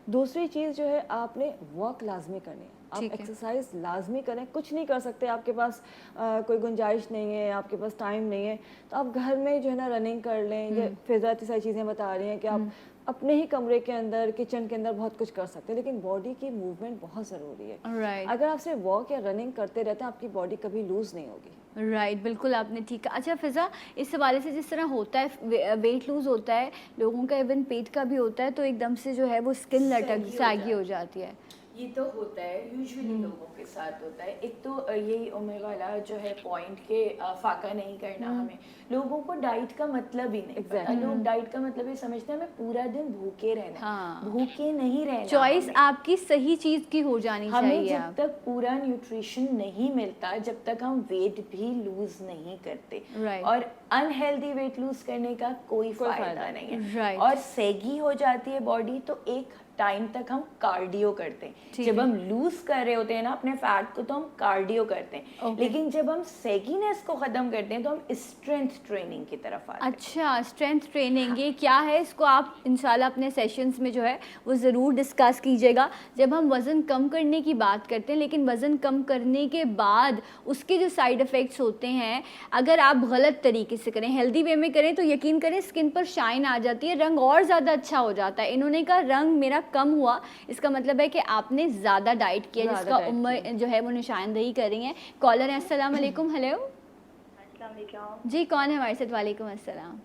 दूसरी चीज़ जो है, आपने वॉक लाजमी करनी है, आप एक्सरसाइज लाजमी करें। कुछ नहीं कर सकते, आपके पास कोई गुंजाइश नहीं है, आपके पास टाइम नहीं है, तो आप घर में जो है ना रनिंग कर लें। ये फिजा इतनी सारी चीज़ें बता रही हैं कि आप अपने ही कमरे के अंदर, किचन के अंदर बहुत कुछ कर सकते हैं, लेकिन बॉडी की मूवमेंट बहुत ज़रूरी है। अगर आप सिर्फ वॉक या रनिंग करते रहते हैं, आपकी बॉडी कभी लूज़ नहीं होगी। राइट, बिल्कुल आपने ठीक कहा। अच्छा फिज़ा, इस हवाले से जिस तरह होता है वेट लूज़ होता है लोगों का, इवन पेट का भी होता है, तो एकदम से जो है वो स्किन लटक सैगी हो जाती है। ये तो होता है, यूजुअली लोगों के साथ होता है। एक तो यही उम्र वाला जो है पॉइंट के फाका नहीं करना हमें। लोगों को डाइट का मतलब ही नहीं पता। लोग डाइट का मतलब ये समझते हैं हमें पूरा दिन भूखे रहना। भूखे नहीं रहना। चॉइस आपकी सही चीज़ की हो जानी चाहिए। हमें जब तक पूरा न्यूट्रिशन नहीं मिलता, जब तक हम वेट भी लूज नहीं करते, और अनहेल्दी वेट लूज करने का कोई फायदा नहीं है। और सेगी हो जाती है बॉडी, तो एक टाइम तक हम कार्डियो करते हैं। जब हम लूज कर रहे होते हैं ना अपने फैट को, तो हम कार्डियो करते हैं। लेकिन जब हम सेगीनेस को खत्म करते हैं तो हम स्ट्रेंथ ट्रेनिंग की तरफ आते हैं। अच्छा, स्ट्रेंथ ट्रेनिंग ये क्या है? इसको आप इंशाल्लाह अपने सेशंस में जो है वो ज़रूर डिस्कस कीजिएगा। जब हम वज़न कम करने की बात करते हैं, लेकिन वज़न कम करने के बाद उसके जो साइड इफ़ेक्ट्स होते हैं, अगर आप गलत तरीके से करें, हेल्दी वे में करें, तो यकीन करें स्किन पर शाइन आ जाती है, रंग और ज़्यादा अच्छा हो जाता है। इन्होंने कहा रंग मेरा कम हुआ, इसका मतलब है कि आपने ज़्यादा डाइट किया, जिसका उम्र जो है वो निशानदेही कर रही हैं। कॉलर है, अस्सलाम वालेकुम। हेलो, अस्सलाम अस्सलाम। जी कौन है हमारे साथ? वालेकुम अस्सलाम।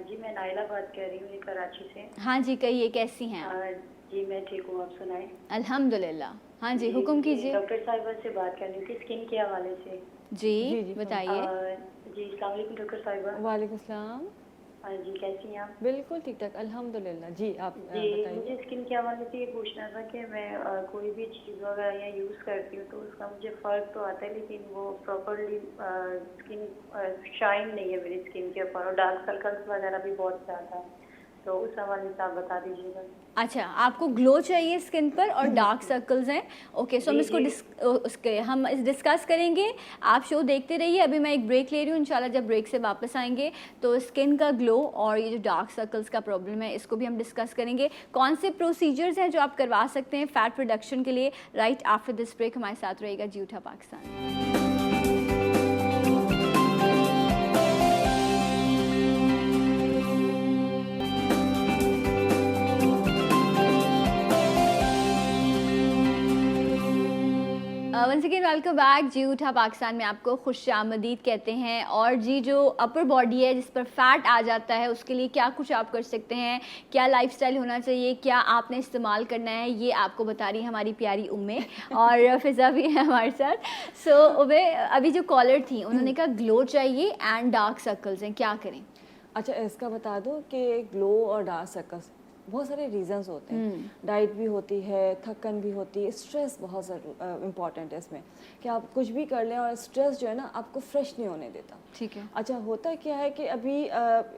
जी मैं नाइला बात कर रही हूँ, ये कराची से। हाँ जी कहिए, कैसी हैं आप? जी मैं ठीक हूँ, आप सुनाएं। अल्हम्दुलिल्लाह। हाँ जी हुक्म कीजिए। डॉक्टर साहिबा से बात करनी थी स्किन के हवाले से। जी जी, बताइए। जी अस्सलाम वालेकुम डॉक्टर साहिबा। वालेकुम सलाम। जी कैसी हैं आप? बिल्कुल ठीक ठाक अल्हम्दुलिल्लाह। जी आप जी बताइए। मुझे स्किन के हवाले से ये पूछना था कि मैं कोई भी चीज़ वगैरह या यूज़ करती हूँ तो उसका मुझे फ़र्क तो आता है, लेकिन वो प्रॉपरली स्किन शाइन नहीं है मेरी स्किन के ऊपर, और डार्क सर्कल्स वगैरह भी बहुत ज़्यादा है, तो उस हवाले से आप बता दीजिएगा। अच्छा आपको ग्लो चाहिए स्किन पर और डार्क सर्कल्स हैं। ओके सो हम जी, इसको हम डिस्कस करेंगे। आप शो देखते रहिए, अभी मैं एक ब्रेक ले रही हूँ। इंशाल्लाह जब ब्रेक से वापस आएंगे तो स्किन का ग्लो और ये जो डार्क सर्कल्स का प्रॉब्लम है इसको भी हम डिस्कस करेंगे। कौन से प्रोसीजर्स हैं जो आप करवा सकते हैं फैट रिडक्शन के लिए। राइट आफ्टर दिस ब्रेक हमारे साथ रहेगा Jee Utha Pakistan. Once again welcome back. Jee Utha Pakistan में आपको खुश आमदीद कहते हैं। और जी जो अपर बॉडी है जिस पर फैट आ जाता है उसके लिए क्या कुछ आप कर सकते हैं, क्या लाइफस्टाइल होना चाहिए, क्या आपने इस्तेमाल करना है, ये आपको बता रही है हमारी प्यारी उम्मे और फ़िज़ा भी है हमारे साथ। सो उम्मे अभी जो कॉलर थी उन्होंने कहा ग्लो चाहिए एंड डार्क सर्कल्स हैं, क्या करें? अच्छा इसका बता दो कि ग्लो और डार्क सर्कल्स बहुत सारे रीजंस होते हैं। डाइट भी होती है, थकन भी होती है, स्ट्रेस बहुत इम्पॉर्टेंट है इसमें कि आप कुछ भी कर लें और स्ट्रेस जो है ना आपको फ्रेश नहीं होने देता। ठीक है। अच्छा होता क्या है कि अभी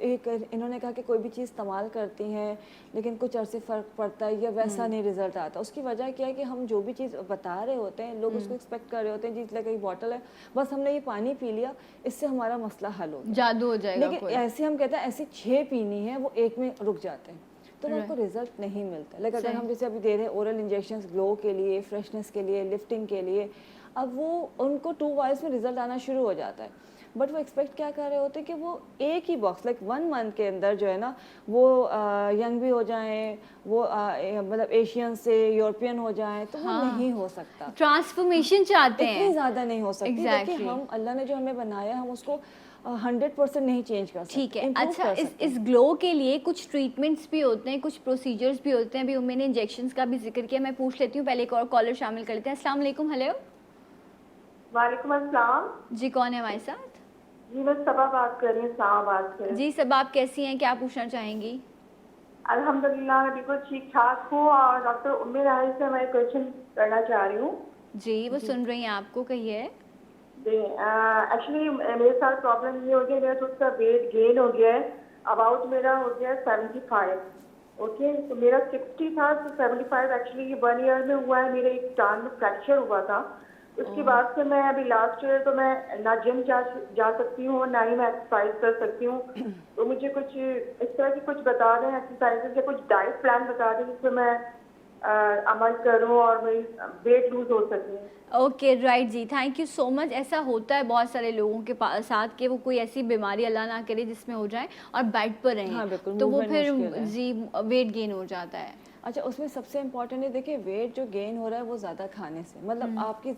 एक इन्होंने कहा कि कोई भी चीज़ इस्तेमाल करती हैं लेकिन कुछ अरसे फ़र्क पड़ता है या वैसा नहीं रिजल्ट आता। उसकी वजह क्या है कि हम जो भी चीज़ बता रहे होते हैं लोग उसको एक्सपेक्ट कर रहे होते हैं, जिस एक बॉटल है बस हमने ये पानी पी लिया इससे हमारा मसला हल हो गया, जादू हो जाएगा लेकिन कोई। ऐसे हम कहते हैं ऐसी 6 पीनी है वो एक में रुक जाते हैं तो आपको रिजल्ट नहीं मिलता। लेकिन अगर हम जैसे अभी दे रहे हैं ओरल इंजेक्शंस ग्लो के लिए, फ्रेशनेस के लिए, लिफ्टिंग के लिए, अब वो उनको 2 वाइज में रिजल्ट आना शुरू हो जाता है। बट वो एक्सपेक्ट क्या कर रहे होते हैं कि वो एक ही बॉक्स लाइक 1 मंथ के अंदर जो है ना वो यंग भी हो जाएं, वो मतलब एशियन से यूरोपियन हो जाएं, तो वो नहीं हो सकता। ट्रांसफॉर्मेशन चाहते हैं, इतनी ज़्यादा नहीं हो सकती। Exactly. देखिए हम अल्लाह ने जो हमें बनाया हम उसको 100% नहीं चेंज कर सकते। ठीक है। improve अच्छा कर सकते इस ग्लो के लिए कुछ ट्रीटमेंट्स भी होते हैं, कुछ प्रोसीजर्स भी होते हैं। अभी मैंने इंजेक्शंस का भी जिक्र किया, मैं पूछ लेती हूँ, पहले एक और कॉलर शामिल कर लेते हैं। अस्सलाम वालेकुम। हेलो वालेकुम अस्सलाम। जी कौन है हमारे साथ? जी मैं सबा बात कर रही हूँ इस्लामाबाद से। जी सब आप कैसी हैं, क्या पूछना चाहेंगी? अल्हम्दुलिल्लाह मैं बिल्कुल ठीक ठाक हूँ और डॉक्टर उम्मे राहिल से मैं क्वेश्चन करना चाह रही हूँ। जी वो सुन रही हैं आपको, कहिए। एक्चुअली मेरे साथ प्रॉब्लम ये हो गया, मेरा थोड़ा सा वेट गेन हो गया है। अबाउट मेरा हो गया 75। ओके तो मेरा 60 था तो 75 एक्चुअली ये 1 ईयर में हुआ है। मेरा एक टांग में फ्रैक्चर हुआ था, उसके बाद से मैं अभी लास्ट ईयर तो मैं ना जिम जा सकती हूँ ना ही मैं एक्सरसाइज कर सकती हूँ। तो मुझे कुछ इस तरह की कुछ बता दें एक्सरसाइजेज या कुछ डाइट प्लान बता दें जिससे मैं अमल करूँ और मेरी वेट लूज हो सके। ओके राइट जी, थैंक यू सो मच। ऐसा होता है बहुत सारे लोगों के साथ कि वो कोई ऐसी बीमारी अल्लाह ना करे जिसमें हो जाए और बेड पर रहें, हाँ, बिल्कुल, तो वो movement फिर मुश्किल है। जी वेट गेन हो जाता है। अच्छा उसमें सबसे इम्पॉर्टेंट है, देखिए वेट जो गेन हो रहा है वो ज़्यादा खाने से, मतलब आपकी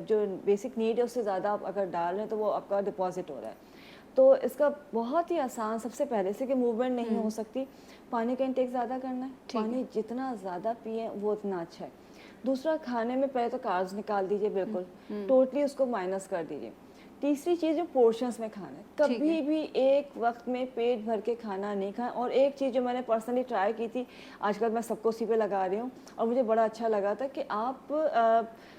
जो बेसिक नीड है उससे ज़्यादा आप अगर डाल रहे हैं तो वो आपका डिपॉजिट हो रहा है। तो इसका बहुत ही आसान, सबसे पहले से कि मूवमेंट नहीं हो सकती, पानी का इंटेक ज़्यादा करना है। पानी जितना ज़्यादा पिए वो उतना अच्छा है। दूसरा खाने में पहले तो कार्ब्स निकाल दीजिए, बिल्कुल टोटली उसको माइनस कर दीजिए। तीसरी चीज़ जो पोर्शंस में खाना है, कभी भी एक वक्त में पेट भर के खाना नहीं खाएं। और एक चीज़ जो मैंने पर्सनली ट्राई की थी, आजकल मैं सबको उसी पे लगा रही हूँ और मुझे बड़ा अच्छा लगा था कि आप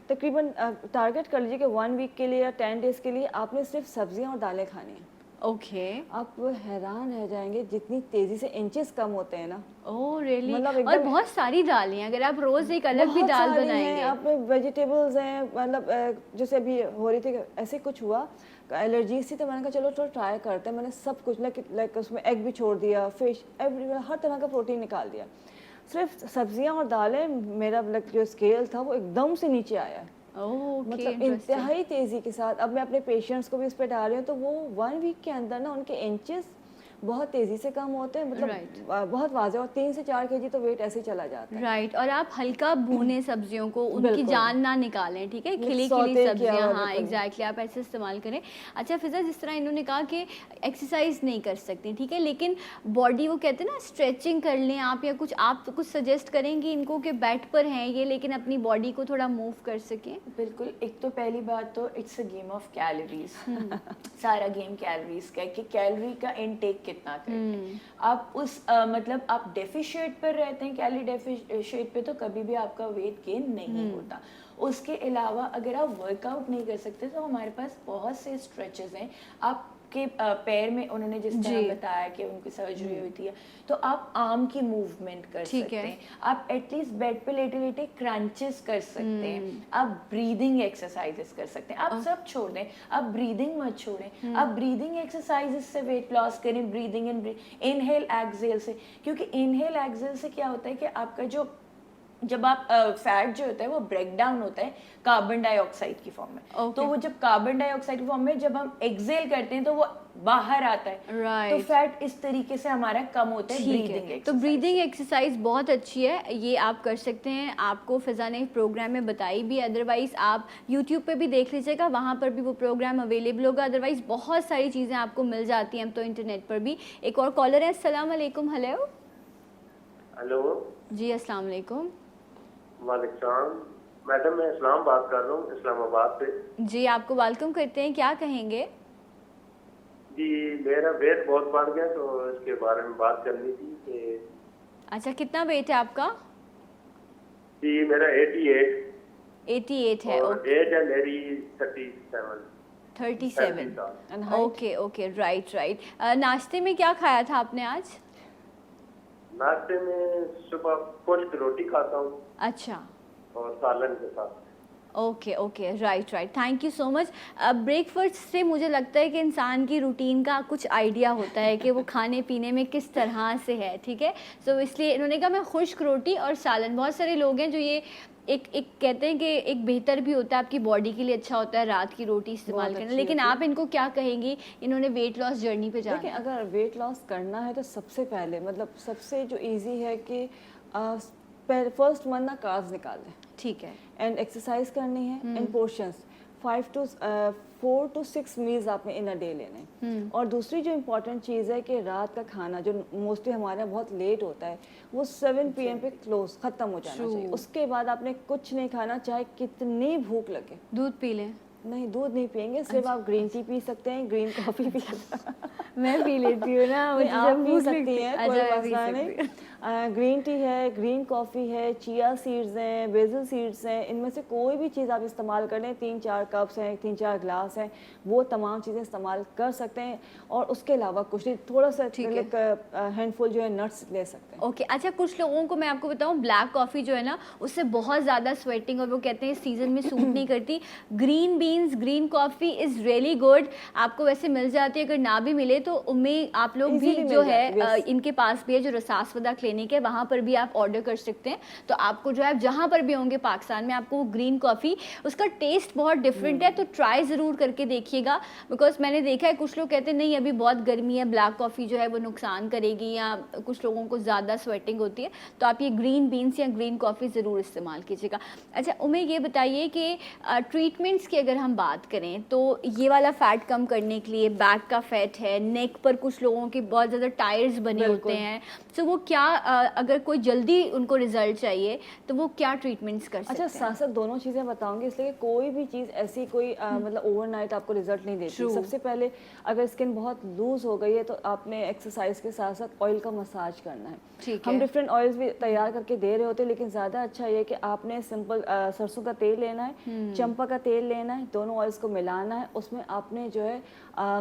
तकरीबन टारगेट कर लीजिए कि 1 वीक के लिए या 10 डेज़ के लिए आपने सिर्फ सब्जियाँ और दालें खानी हैं। ओके आप हैरान रह जाएंगे जितनी तेज़ी से इंचेस कम होते हैं ना। ओह रियली, मतलब और एकदम बहुत सारी दालें हैं, अगर आप रोज एक अलग भी बहुत दाल सारी बनाएंगे। हैं, आप में वेजिटेबल्स हैं, मतलब जैसे अभी हो रही थी ऐसे कुछ हुआ एलर्जी थी तो मैंने कहा चलो तो ट्राई करते हैं। मैंने सब कुछ लाइक उसमें एग भी छोड़ दिया, फिश एवरीवेयर हर तरह का प्रोटीन निकाल दिया। सिर्फ सब्जियां और दालें, मेरा जो स्केल था वो एकदम से नीचे आया है। ओके मतलब इंतहाई तेज़ी के साथ। अब मैं अपने पेशेंट्स को भी इस पर डाल रही हूँ तो वो 1 वीक के अंदर ना उनके इंचेस बहुत तेज़ी से कम होते हैं, मतलब बहुत वाज़ेह, और 3 से 4 kg तो वेट ऐसे ही चला जाता है। राइट। और आप हल्का भूने सब्जियों को, उनकी बिल्कुल। जान ना निकालें, ठीक है, Mix खिली sauté खिली किया सब्जियां, हुआ, हाँ बिल्कुल। एग्जैक्टली, आप ऐसे इस्तेमाल करें। अच्छा फिजा, जिस तरह इन्होंने कहा कि एक्सरसाइज नहीं कर सकती, ठीक है, लेकिन बॉडी, वो कहते हैं ना, स्ट्रेचिंग कर लें आप, या कुछ आप कुछ सजेस्ट करेंगे इनको कि बेड पर हैं ये लेकिन अपनी बॉडी को थोड़ा मूव कर सकें? बिल्कुल। एक तो पहली बात तो it's a game of calories. सारा गेम कैलोरीज का है कि कैलोरी का इनटेक कितना करते हैं आप। उस मतलब आप डेफिशिएट पर रहते हैं, कैलोरी डेफिशिएट पे, तो कभी भी आपका वेट गेन नहीं होता। उसके अलावा अगर आप वर्कआउट नहीं कर सकते तो हमारे पास बहुत से स्ट्रेचेस हैं। आपके पैर में, उन्होंने जिस तरह बताया कि उनकी सर्जरी हुई थी, तो आप आर्म की मूवमेंट कर सकते हैं। आप एटलीस्ट बेड पे लेटे लेटे क्रंचेस कर सकते हैं। आप ब्रीदिंग एक्सरसाइजेस कर सकते हैं। आप सब छोड़ दें, आप ब्रीदिंग मत छोड़ें। आप ब्रीदिंग एक्सरसाइजेस से वेट लॉस करें, ब्रीदिंग एंड इनहेल एक्सहेल से। क्योंकि इनहेल एक्सहेल से क्या होता है कि आपका जो, जब आप फैट जो होता है वो ब्रेक डाउन होता है कार्बन डाइऑक्साइड की फॉर्म में। तो वो जब कार्बन डाइऑक्साइड की फॉर्म में जब हम एक्सहेल करते हैं तो वो बाहर आता है। तो फैट इस तरीके से हमारा कम होता है ब्रीदिंग एक्सरसाइज। तो ब्रीदिंग एक्सरसाइज बहुत अच्छी है, ये आप कर सकते हैं। आपको फिजा ने प्रोग्राम में बताई भी, अदरवाइज आप यूट्यूब पे भी देख लीजिएगा, वहाँ पर भी वो प्रोग्राम अवेलेबल होगा। अदरवाइज बहुत सारी चीज़ें आपको मिल जाती हैं अब तो इंटरनेट पर भी। एक और कॉलर है, अस्सलाम वालेकुम। हेलो। हेलो जी अस्सलाम वालेकुम। वालेकुम मैडम, मैं इस्लाम बात कर रहा हूँ, इस्लामाबाद से। जी आपको वेलकम करते हैं, क्या कहेंगे? जी मेरा वेट बहुत बढ़ गया, तो इसके बारे में बात करनी थी कि। अच्छा, कितना वेट है आपका? जी मेरा 88 है। और एज है मेरी 37। 37। Okay okay, right. नाश्ते में क्या खाया था आपने आज? नाश्ते में सुबह पुष्ट रोटी खाता हूँ। अच्छा, और सालन के साथ। Okay, right. Thank you so much. Breakfast से मुझे लगता है कि इंसान की रूटीन का कुछ आइडिया होता है कि वो खाने पीने में किस तरह से है, ठीक है। सो इसलिए इन्होंने कहा मैं खुश्क रोटी और सालन। बहुत सारे लोग हैं जो ये एक कहते हैं कि एक बेहतर भी होता है, आपकी बॉडी के लिए अच्छा होता है रात की रोटी इस्तेमाल करना, लेकिन आप इनको क्या कहेंगी? इन्होंने वेट लॉस जर्नी पे जाना है। अगर वेट लॉस करना है तो सबसे पहले, मतलब सबसे जो इजी है कि फर्स्ट मंथ ना कार्ब्स निकाल लें, ठीक है, एंड एक्सरसाइज करनी है इन पोर्शंस। 4 to 6 मील्स आपने इन अ डे लेने हैं। और दूसरी जो इम्पोर्टेंट चीज़ है कि रात का खाना जो मोस्टली हमारे यहाँ बहुत लेट होता है, वो 7 PM पे क्लोज ख़त्म हो जाना चाहिए। उसके बाद आपने कुछ नहीं खाना, चाहे कितनी भूख लगे। दूध पी लें? नहीं, दूध नहीं पियेंगे, सिर्फ आप ग्रीन टी पी सकते हैं, ग्रीन कॉफ़ी पी सकते हैं। मैं पी लेती हूँ ना, मुझे आप जब पी भूख सकती लगती हैं, है। कोई अच्छा, मसला नहीं। ग्रीन टी है, ग्रीन कॉफ़ी है, चिया सीड्स हैं, बेसल सीड्स हैं, इनमें से कोई भी चीज़ आप इस्तेमाल करें। 3-4 कप्स हैं, 3-4 ग्लास हैं, वो तमाम चीज़ें इस्तेमाल कर सकते हैं। और उसके अलावा कुछ नहीं, थोड़ा सा हैंडफुल जो है नट्स ले सकते हैं। ओके, अच्छा, कुछ लोगों को मैं आपको बताऊं, ब्लैक कॉफ़ी जो है ना, उससे बहुत ज़्यादा स्वेटिंग, और वो कहते हैं इस सीज़न में सूट नहीं करती। Green beans, green coffee is really good. आपको वैसे मिल जाती है, अगर ना भी मिले तो उम्मीद आप लोग भी जो है इनके पास भी है, जो रसासवदा क्लिनिक है, वहाँ पर भी आप ऑर्डर कर सकते हैं। तो आपको जो है जहाँ पर भी होंगे पाकिस्तान में, आपको ग्रीन कॉफ़ी, उसका टेस्ट बहुत डिफरेंट है, तो ट्राई ज़रूर करके देखिएगा। बिकॉज मैंने देखा है कुछ लोग कहते हैं नहीं अभी बहुत गर्मी है, ब्लैक कॉफ़ी जो है वो नुकसान करेगी, या कुछ लोगों को ज़्यादा स्वेटिंग होती है, तो आप ये ग्रीन बीन्स या ग्रीन कॉफ़ी ज़रूर इस्तेमाल कीजिएगा। अच्छा उमें ये बताइए कि ट्रीटमेंट्स की अगर हम बात करें तो ये वाला फ़ैट कम करने के लिए, बैक का फैट है, नेक पर कुछ लोगों के बहुत ज़्यादा टायर्स बने होते हैं, तो वो क्या अगर कोई जल्दी उनको रिजल्ट चाहिए तो वो क्या ट्रीटमेंट्स कर सकते हैं? अच्छा, साथ साथ दोनों चीज़ें बताऊंगी, इसलिए कोई भी चीज़ ऐसी कोई मतलब ओवरनाइट आपको रिजल्ट नहीं देती। सबसे पहले अगर स्किन बहुत लूज हो गई है तो आपने एक्सरसाइज के साथ साथ ऑयल का मसाज करना है। हम डिफरेंट ऑयल्स भी तैयार करके दे रहे होते हैं, लेकिन ज़्यादा अच्छा ये कि आपने सिंपल सरसों का तेल लेना है, चंपा का तेल लेना है, दोनों ऑयल्स को मिलाना है, उसमें आपने जो है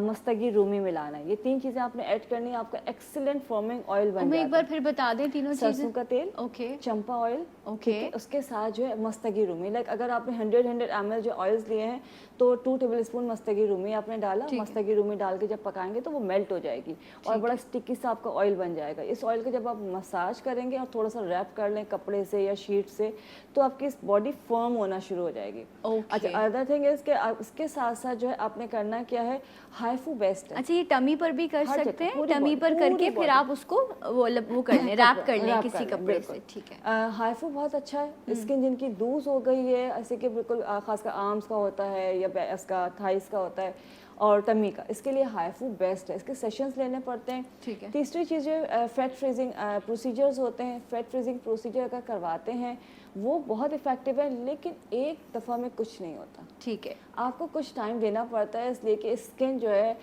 मस्तगी रूमी मिलाना है। ये 3 चीज़ें आपने ऐड करनी है, आपका एक्सीलेंट फॉर्मिंग ऑयल बन जाता है। एक बार फिर बता दें तीनों चीज़ें। सरसों का तेल, ओके, चंपा ऑयल, ओके, उसके साथ जो है मस्तगी रूमी। लाइक अगर आपने 100 ml जो ऑयल्स लिए हैं तो 2 टेबलस्पून मस्तगी रूमी आपने डाला। मस्तगी रूमी डाल के जब पकाएंगे तो वो मेल्ट हो जाएगी और बड़ा स्टिकी सा आपका ऑयल बन जाएगा। इस ऑयल को जब आप मसाज करेंगे और थोड़ा सा रैप कर लें कपड़े से या शीट से, तो आपकी बॉडी फर्म होना शुरू हो जाएगी। अच्छा, अदर थिंग इज के इसके साथ साथ जो है आपने करना क्या है, हाइफू बेस्ट है। अच्छा, ये टमी पर भी कर हर सकते जगह, हैं, पूरी टमी body, पर करके पूरी फिर body। आप उसको वो कर लें, रैप कर लें रैप किसी कर लें, कपड़े बिल्कुल। से, ठीक है। हाइफू बहुत अच्छा है, स्किन जिनकी लूज हो गई है, ऐसे कि बिल्कुल खासकर आर्म्स का होता है या बैस का, थाइस का होता है और टमी का, इसके लिए हाइफू बेस्ट है। इसके सेशंस लेने पड़ते हैं। ठीक है। तीसरी चीज़ है फेट फ्रीजिंग प्रोसीजर्स होते हैं। फेट फ्रीजिंग प्रोसीजर अगर करवाते हैं वो बहुत इफ़ेक्टिव है, लेकिन एक दफ़ा में कुछ नहीं होता, ठीक है। आपको कुछ टाइम देना पड़ता है, इसलिए कि स्किन जो है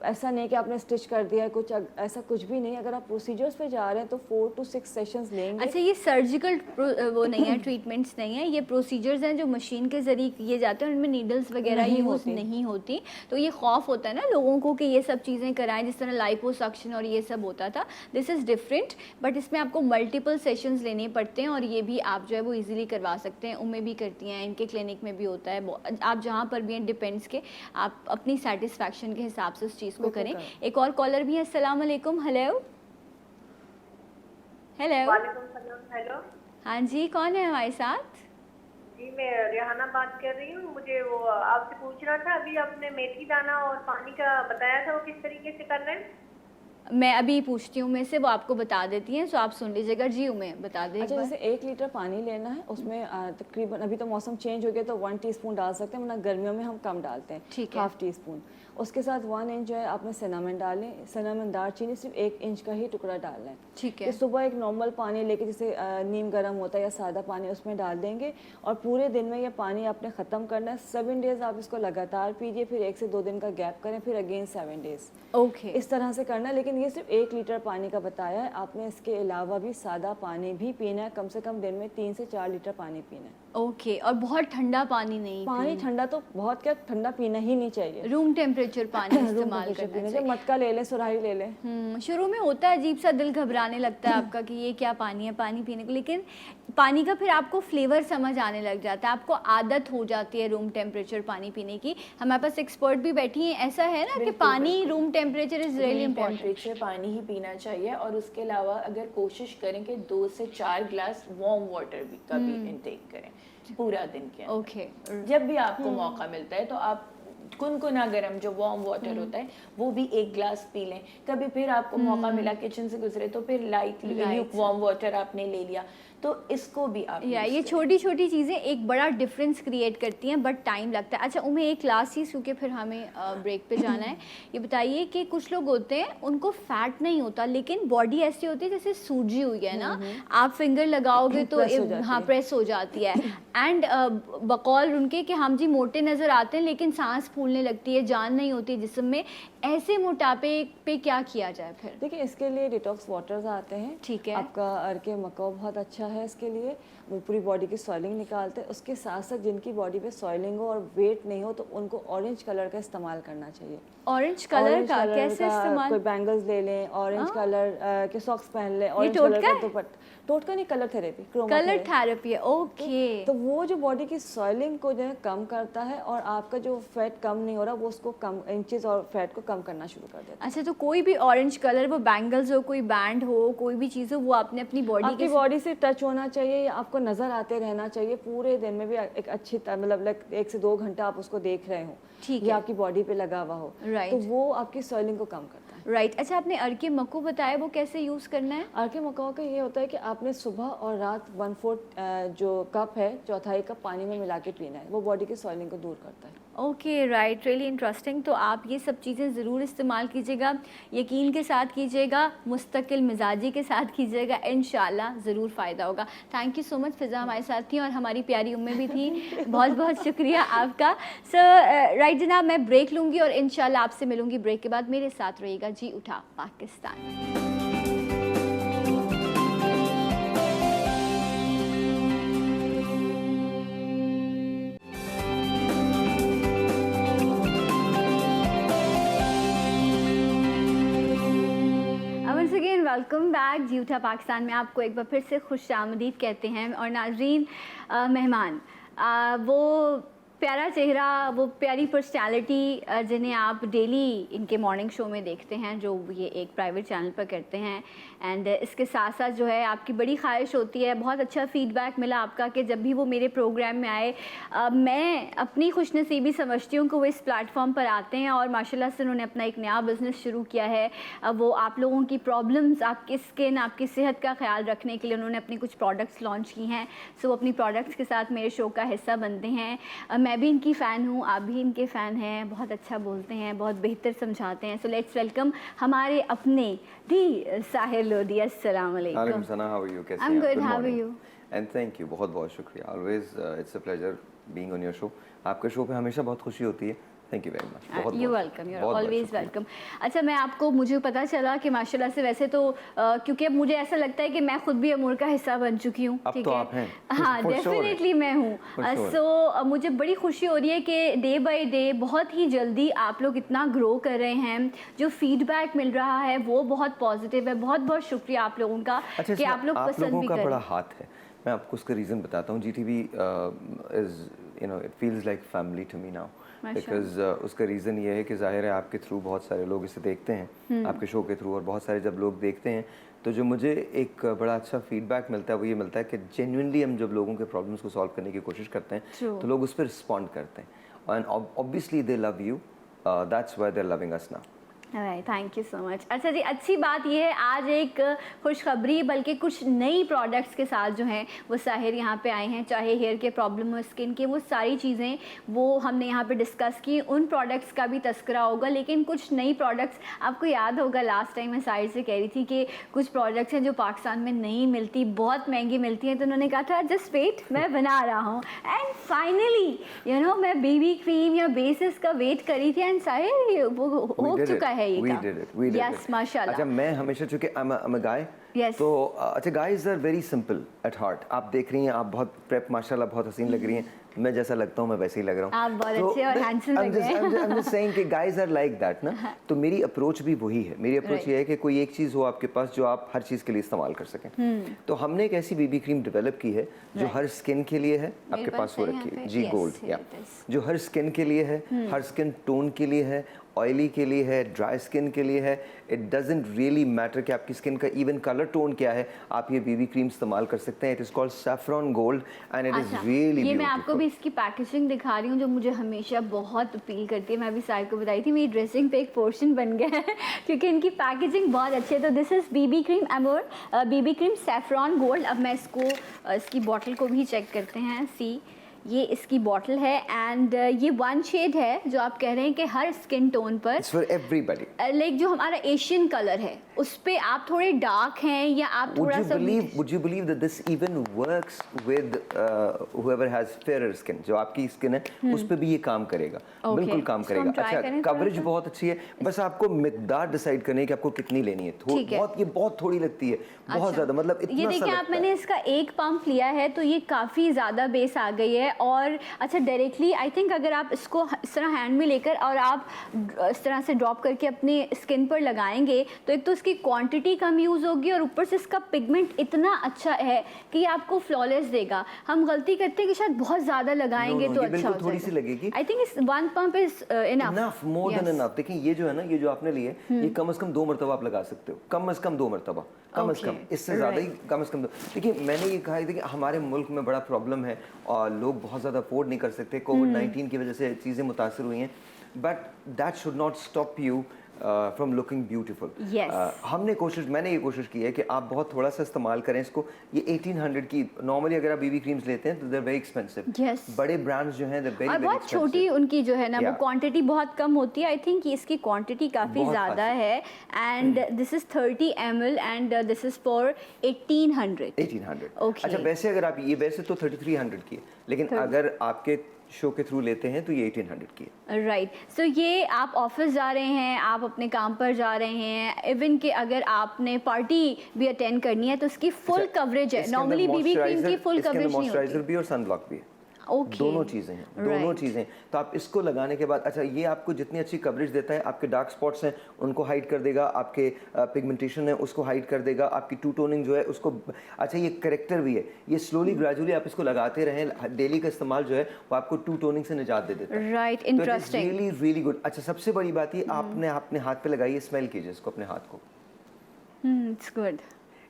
ऐसा नहीं कि आपने स्टिच कर दिया है कुछ, ऐसा कुछ भी नहीं। अगर आप प्रोसीजर्स पे जा रहे हैं तो 4 to 6 सेशंस लेंगे। अच्छा, ये सर्जिकल वो नहीं है, ट्रीटमेंट्स नहीं है, ये प्रोसीजर्स हैं जो मशीन के ज़रिए किए जाते हैं, उनमें नीडल्स वगैरह नहीं यूज़ होती। नहीं होती। तो ये खौफ होता है ना लोगों को कि ये सब चीज़ें कराएं, जिस तरह लाइपोसक्शन और ये सब होता था। दिस इज़ डिफरेंट, बट इसमें आपको मल्टीपल सेशंस लेने पड़ते हैं और ये भी आप जो है वो ईजिली करवा सकते हैं। उम्में भी करती हैं, इनके क्लिनिक में भी होता है, आप जहाँ पर भी हैं डिपेंड्स के, आप अपनी सेटिस्फैक्शन के हिसाब से उस चीज़ को करें। एक और कॉलर भी है। अस्सलाम वालेकुम। Hello hello. वालेकुम सलाम। हेलो हाँ जी, कौन है हमारे साथ? जी, मैं रेहाना बात कर रही हूँ। मुझे वो आपसे पूछना था, अभी आपने मेथी दाना और पानी का बताया था, वो किस तरीके से करना है? मैं अभी पूछती हूँ मैं से, वो आपको बता देती हैं, सो आप सुन लीजिएगा। जी मैं बता दें। अच्छा, जैसे 1 लीटर पानी लेना है, उसमें तकरीबन, अभी तो मौसम चेंज हो गया तो 1 टीस्पून डाल सकते हैं, वरना गर्मियों में हम कम डालते हैं, ठीक है। 1/2 टीस्पून। उसके साथ 1 इंच जो है आपने सिनामन डालें, सिनामन दालचीनी सिर्फ 1 इंच का ही टुकड़ा डालना है। ठीक है। तो सुबह एक नॉर्मल पानी लेके, जैसे नीम गर्म होता है या सादा पानी, उसमें डाल देंगे और पूरे दिन में ये पानी आपने ख़त्म करना है। 7 डेज़ आप इसको लगातार पीजिए, फिर 1 से 2 दिन का गैप करें, फिर अगेन 7 डेज़, ओके। इस तरह से करना है। लेकिन ये सिर्फ 1 लीटर पानी का बताया है, आपने इसके अलावा भी सादा पानी भी पीना है, कम से कम दिन में 3 से 4 लीटर पानी पीना है। ओके, और बहुत ठंडा पानी नहीं पानी ठंडा तो बहुत, क्या ठंडा पीना ही नहीं चाहिए, रूम टेम्परेचर पानी इस्तेमाल करना पीना चाहिए। चाहिए। मटका ले लें, सुराही ले लें। शुरू में होता है अजीब सा, दिल घबराने लगता है आपका कि ये क्या पानी है, पानी पीने को, लेकिन पानी का फिर आपको फ्लेवर समझ आने लग जाता है, आपको आदत हो जाती है रूम टेम्परेचर पानी पीने की। हमारे पास एक्सपर्ट भी बैठी हैं, ऐसा है ना कि पानी room temperature is really important. Temperature पानी ही पीना चाहिए, और उसके अलावा अगर कोशिश करें कि 2 से 4 ग्लास वार्म वाटर भी का भी इंटेक करें पूरा दिन के अंदर। ओके। जब भी आपको मौका मिलता है तो आप गुनगुना गर्म जो वार्म वाटर होता है वो भी 1 ग्लास पी लें। कभी फिर आपको मौका मिला, किचन से गुजरे, तो फिर लाइट वार्म वाटर आपने ले लिया, तो इसको भी आप ये छोटी छोटी चीज़ें एक बड़ा डिफरेंस क्रिएट करती हैं, बट टाइम लगता है। अच्छा उमें एक लास्ट चीज़, क्योंकि फिर हमें ब्रेक पे जाना है, ये बताइए कि कुछ लोग होते हैं उनको फैट नहीं होता, लेकिन बॉडी ऐसी होती है जैसे सूजी हुई है ना, आप फिंगर लगाओगे तो हाँ प्रेस हो जाती है। एंड बकौल उनके कि हम जी मोटे नज़र आते हैं लेकिन सांस फूलने लगती है, जान नहीं होती जिस्म में। ऐसे मोटापे पे क्या किया जाए फिर? देखिए, इसके लिए डिटॉक्स वाटर्स आते हैं। ठीक है। आपका अर्के मकाओ बहुत अच्छा है इसके लिए, वो पूरी बॉडी की सॉइलिंग निकालते हैं। उसके साथ साथ जिनकी बॉडी पे सॉइलिंग हो और वेट नहीं हो, तो उनको ऑरेंज कलर का इस्तेमाल करना चाहिए। ऑरेंज कलर का कैसे इस्तेमाल? कोई बैंगल्स ले लें, ऑरेंज कलर के सॉक्स पहन लें, ऑरेंज टोटका कलर है? का दुपट्टा। टोटका नहीं, कलर थेरेपी, कलर थेरेपी है, ओके। तो वो जो बॉडी की सॉइलिंग को जो है कम करता है, और आपका जो फैट कम नहीं हो रहा वो उसको कम, इंचेस और फैट को कम करना शुरू कर देता है। अच्छा, तो कोई भी ऑरेंज कलर, वो बैंगल्स हो, कोई बैंड हो, कोई भी चीज़ हो, वो आपने अपनी बॉडी से टच होना चाहिए, या आपको नजर आते रहना चाहिए पूरे दिन में भी, एक अच्छी मतलब 1 से 2 घंटा आप उसको देख रहे हो, ठीक या है, आपकी बॉडी पे लगा हुआ हो, राइट, तो वो आपकी सॉइलिंग को कम करता है। राइट। अच्छा, आपने अर्के मक्कू बताया, वो कैसे यूज़ करना है? अर्के मकाओ का ये होता है कि आपने सुबह और रात 1/4 जो कप है, चौथाई कप पानी में मिला के पीना है, वो बॉडी की सॉइलिंग को दूर करता है। Okay, right, really interesting. तो आप ये सब चीज़ें ज़रूर इस्तेमाल कीजिएगा, यकीन के साथ कीजिएगा, मुस्तकिल मिजाजी के साथ कीजिएगा, इंशाल्लाह ज़रूर फ़ायदा होगा। Thank you so much. Fiza हमारे साथ थी और हमारी प्यारी उम्में भी थी, बहुत बहुत शुक्रिया आपका। सर राइट जनाब, मैं ब्रेक लूँगी और इंशाल्लाह आपसे मिलूँगी ब्रेक के बाद। मेरे साथ रहिएगा। जी उठा पाकिस्तान। Welcome back. जी उठा पाकिस्तान में आपको एक बार फिर से खुश आमदीद कहते हैं। और नाजरीन, मेहमान वो प्यारा चेहरा, वो प्यारी पर्सनालिटी जिन्हें आप डेली इनके मॉर्निंग शो में देखते हैं, जो ये एक प्राइवेट चैनल पर करते हैं। एंड इसके साथ साथ जो है आपकी बड़ी ख्वाहिश होती है, बहुत अच्छा फीडबैक मिला आपका कि जब भी वो मेरे प्रोग्राम में आए, मैं अपनी खुशनसीबी समझती हूँ कि वो इस प्लेटफॉर्म पर आते हैं और माशाल्लाह से उन्होंने अपना एक नया बिज़नेस शुरू किया है। वो आप लोगों की प्रॉब्लम्स, आपकी स्किन, आपकी सेहत का ख्याल रखने के लिए उन्होंने अपनी कुछ प्रोडक्ट्स लॉन्च की हैं। सो वो अपनी प्रोडक्ट्स के साथ मेरे शो का हिस्सा बनते हैं। मैं भी इनकी फ़ैन हूँ, आप भी इनके फ़ैन हैं। बहुत अच्छा बोलते हैं, बहुत बेहतर समझाते हैं। सो लेट्स वेलकम हमारे अपने दी साहिर लोधी। अस्सलाम वालेकुम। सना, हाउ आर यू? कैसे I'm हैं आप? good, Good how are morning. you? And thank you, बहुत बहुत शुक्रिया। Always it's a pleasure being on your show. आपके शो पे हमेशा बहुत खुशी होती है। Thank you very much. You welcome, you are always welcome. अच्छा, मैं आपको, मुझे पता चला कि माशाल्लाह से वैसे तो क्योंकि अब मुझे ऐसा लगता है कि मैं खुद भी अमूर का हिस्सा बन चुकी हूँ। अब ठीक तो है, आप हैं। हाँ For sure डेफिनेटली मैं हूँ। सो मुझे बड़ी खुशी हो रही है कि डे बाय डे बहुत ही जल्दी आप लोग इतना ग्रो कर रहे हैं। जो फीडबैक मिल रहा है वो बहुत पॉजिटिव है। बहुत बहुत शुक्रिया आप लोगों का अच्छा, कि आप लोग आप पसंद लोगों भी का करें। बड़ा हाथ है। मैं आपको उसका रीज़न बताता हूँ। GTV is it feels like family to me now, because उसका रीज़न ये है कि ज़ाहिर है आपके थ्रू बहुत सारे लोग इसे देखते हैं, आपके शो के थ्रू, और बहुत सारे जब लोग देखते हैं तो जो मुझे एक बड़ा अच्छा फीडबैक मिलता है वो ये मिलता है कि जेन्युइनली हम जब लोगों के प्रॉब्लम्स को सॉल्व करने की कोशिश करते हैं तो लोग उस पर रिस्पॉन्ड करते हैं। And obviously they love you, that's why they are loving us now. Thank you so much. अच्छा जी, अच्छी बात यह है आज एक खुशखबरी, बल्कि कुछ नई प्रोडक्ट्स के साथ जो हैं वो साहिर यहाँ पे आए हैं। चाहे हेयर के प्रॉब्लम हो, स्किन के, वो सारी चीज़ें वो हमने यहाँ पे डिस्कस की। उन प्रोडक्ट्स का भी तस्करा होगा, लेकिन कुछ नई प्रोडक्ट्स, आपको याद होगा लास्ट टाइम मैं साहिर से कह रही थी कि कुछ प्रोडक्ट्स हैं जो पाकिस्तान में नहीं मिलती, बहुत महंगी मिलती हैं। तो उन्होंने कहा था जस्ट वेट, मैं बना रहा हूँ। एंड फाइनली मैं बेबी क्रीम या बेसिस का वेट करी थी, एंड साहिर वो हो चुका है। We did it. Yes, माशाल्लाह। अच्छा, मैं हमेशा चूंकि I'm a guy, Yes. तो अच्छा, guys are very simple at heart. आप देख रही हैं, आप बहुत प्रेप माशाल्लाह बहुत हसीन लग रही हैं। मैं जैसा लगता हूँ मैं वैसे ही लग रहा हूँ। आप बहुत अच्छे और handsome लग रहे हैं। I'm just saying कि guys are like that ना। तो मेरी अप्रोच भी वही है। मेरी अप्रोच ये है कि कोई एक चीज़ हो आपके पास जो आप हर चीज़ के लिए इस्तेमाल कर सकें। तो हमने एक ऐसी बेबी क्रीम डेवलप की है जो हर स्किन के लिए है। आपके पास वो रखी है जी गोल्ड, या जो हर स्किन के लिए है, हर स्किन टोन के लिए है, ऑयली के लिए है, ड्राई स्किन के लिए है। इट डजेंट रियली मैटर कि आपकी स्किन का इवन कलर टोन क्या है, आप ये बेबी क्रीम इस्तेमाल कर सकते हैं। It is called saffron gold and it is really ये मैं आपको भी इसकी पैकेजिंग दिखा रही हूँ जो मुझे हमेशा बहुत अपील करती है। मैं भी साहिर को बताई थी, मेरी ड्रेसिंग पे एक पोर्शन बन गया है क्योंकि इनकी पैकेजिंग बहुत अच्छी है। तो this is baby cream Amoor, baby cream saffron gold. अब मैं इसकी बॉटल को भी चेक करते हैं। सी, ये इसकी बॉटल है एंड ये वन शेड है जो आप कह रहे हैं कि हर स्किन टोन पर, इट्स फॉर एवरीबॉडी। लाइक जो हमारा एशियन कलर है उस पे आप थोड़े डार्क हैं या आप थोड़ा सा would you believe that this even works with whoever has fairer skin? जो आपकी स्किन है उस पे भी ये काम करेगा। बिल्कुल काम करेगा। अच्छा, कवरेज बहुत अच्छी है, बस आपको मिकदार डिसाइड करनी है कि आपको कितनी लेनी है। बहुत, ये बहुत थोड़ी लगती है, बहुत ज्यादा, मतलब इतना ये देखिए आप, मैंने इसका एक पंप लिया है तो ये काफ़ी ज़्यादा बेस आ गई है। और अच्छा, डायरेक्टली आई थिंक अगर आप इसको इस तरह हैंड में लेकर और आप इस तरह से ड्रॉप करके अपनी स्किन पर लगाएंगे तो एक तो इसकी क्वांटिटी कम यूज़ होगी और ऊपर से इसका पिगमेंट इतना अच्छा है कि ये आपको फ्लॉलेस देगा। हम गलती करते हैं कि शायद बहुत ज़्यादा लगाएंगे तो अच्छा हो थोड़ी सी लगेगी। आई थिंक इस one pump is enough, more than enough. देखिए ये जो है ना, ये जो आपने लिए, ये कम से कम 2 मरतबा आप लगा सकते हो, कम से कम 2 मरतबा, कम से कम, इससे ज़्यादा ही कम से कम। देखिए मैंने ये कहा है, देखिए हमारे मुल्क में बड़ा प्रॉब्लम है और लोग बहुत ज़्यादा अफोर्ड नहीं कर सकते। कोविड-19 की वजह से चीज़ें मुतासर हुई हैं, but that should not stop you from looking beautiful. मैंने ये कोशिश की है कि आप बहुत थोड़ा सा इस्तेमाल करें इसको। ये 1800 की, नॉर्मली अगर आप बेबी क्रीम्स लेते हैं तो दे आर वेरी एक्सपेंसिव। बड़े ब्रांड्स जो हैं, दे वेरी वेरी बहुत छोटी उनकी जो है ना वो क्वांटिटी बहुत कम होती है। आई थिंक इसकी क्वांटिटी काफ़ी ज़्यादा है and this is 30 ml and this is for 1800। Okay. अच्छा, वैसे अगर आप ये, वैसे तो 3300 की है, लेकिन अगर आपके शो के थ्रू लेते हैं तो ये 1800 की है। राइट। सो ये आप ऑफिस जा रहे हैं, आप अपने काम पर जा रहे हैं, इवन कि अगर आपने पार्टी भी अटेंड करनी है तो इसकी फुल कवरेज है। नॉर्मली बीबी क्रीम की फुल कवरेज नहीं होती। मॉइस्चराइजर भी और सनब्लॉक भी है। Okay. दोनों चीज़ें हैं, दोनों Right. चीज़ें। तो आप इसको लगाने के बाद, अच्छा ये आपको जितनी अच्छी कवरेज देता है, आपके डार्क स्पॉट्स हैं उनको हाइड कर देगा, आपके पिगमेंटेशन है उसको हाइड कर देगा, आपकी टू टोनिंग जो है उसको, अच्छा ये करेक्टर भी है, ये स्लोली ग्रेजुअली आप इसको लगाते रहें, डेली का इस्तेमाल जो है वो आपको टू टोनिंग से निजात दे देता है। Right, interesting. Really really good. अच्छा सबसे बड़ी बात ये, आपने अपने हाथ पे लगाइए, स्मेल कीजिए इसको अपने हाथ को, it's good.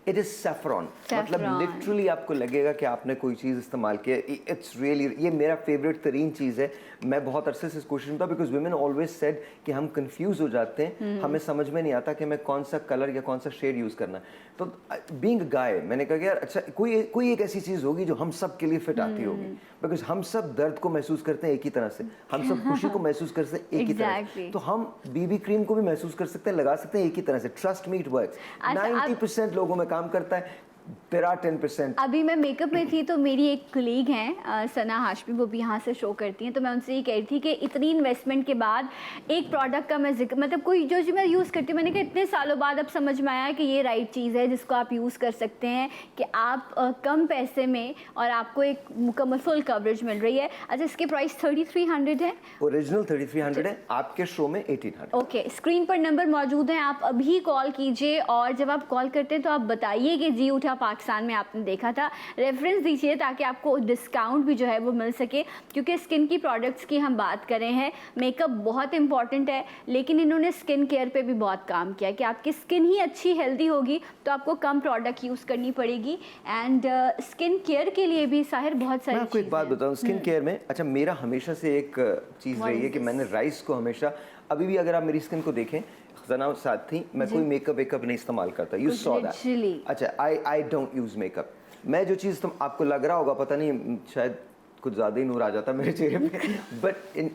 It is saffron, मतलब Saffron. लिटरली आपको लगेगा कि आपने कोई चीज़ इस्तेमाल की है। इट्स रियली, ये मेरा फेवरेट तरीन चीज़ है। मैं बहुत अरसे से इस कोशिश में था, बिकॉज वुमेन ऑलवेज सेड कि हम कंफ्यूज हो जाते हैं, हमें समझ में नहीं आता कि हमें कौन सा कलर या कौन सा शेड यूज़ करना है। तो बीइंग गाय, मैंने कहा कि यार अच्छा कोई एक ऐसी चीज़ होगी जो हम सब के लिए फिट आती होगी, बिकॉज हम सब दर्द को महसूस करते हैं एक ही तरह से, हम सब खुशी को महसूस करते हैं एक ही तरह से, Exactly. तो हम बीबी क्रीम को भी महसूस कर सकते हैं, लगा सकते हैं एक ही तरह से। Trust me, it works. अच्छा, 90% लोगों में काम करता है, तेरा 10%। अभी मैं मेकअप में थी तो मेरी एक कलीग हैं सना हाशमी, वो भी यहाँ से शो करती हैं, तो मैं उनसे ये कह रही थी कि इतनी इन्वेस्टमेंट के बाद एक प्रोडक्ट का मैं जिक्र, मतलब कोई जो मैं यूज़ करती हूँ, मैंने कहा इतने सालों बाद अब समझ में आया कि ये राइट चीज़ है जिसको आप यूज़ कर सकते हैं, कि आप कम पैसे में और आपको एक मुकम्मल फुल कवरेज मिल रही है। अच्छा, इसकी प्राइस 3300 है, ओरिजिनल 3300 है, आपके शो में 1800। ओके। स्क्रीन पर नंबर मौजूद है, आप अभी कॉल कीजिए, और जब आप कॉल करते हैं तो आप बताइए कि जी उठा पाकिस्तान में आपने देखा था, रेफरेंस दीजिए ताकि आपको डिस्काउंट भी जो है वो मिल सके, क्योंकि स्किन की प्रोडक्ट्स की हम बात कर रहे हैं। मेकअप बहुत इंपॉर्टेंट है, लेकिन इन्होंने स्किन केयर पे भी बहुत काम किया कि आपकी स्किन ही अच्छी हेल्दी होगी तो आपको कम प्रोडक्ट यूज़ करनी पड़ेगी। एंड स्किन केयर के लिए भी साहिर बहुत सारी मैं आपको एक बात बताऊं स्किन केयर में, अच्छा मेरा हमेशा से एक चीज़ What रही is है कि this? मैंने राइस को हमेशा, अभी भी अगर आप मेरी स्किन को देखें, खजाना साथ थी, मैं कोई मेकअप वेकअप नहीं इस्तेमाल करता, यू सॉ Literally. दैट। अच्छा आई डोंट यूज मेकअप। मैं जो चीज़ तुम आपको लग रहा होगा, पता नहीं शायद कुछ ज़्यादा ही नूर आ जाता मेरे चेहरे पे, बट इन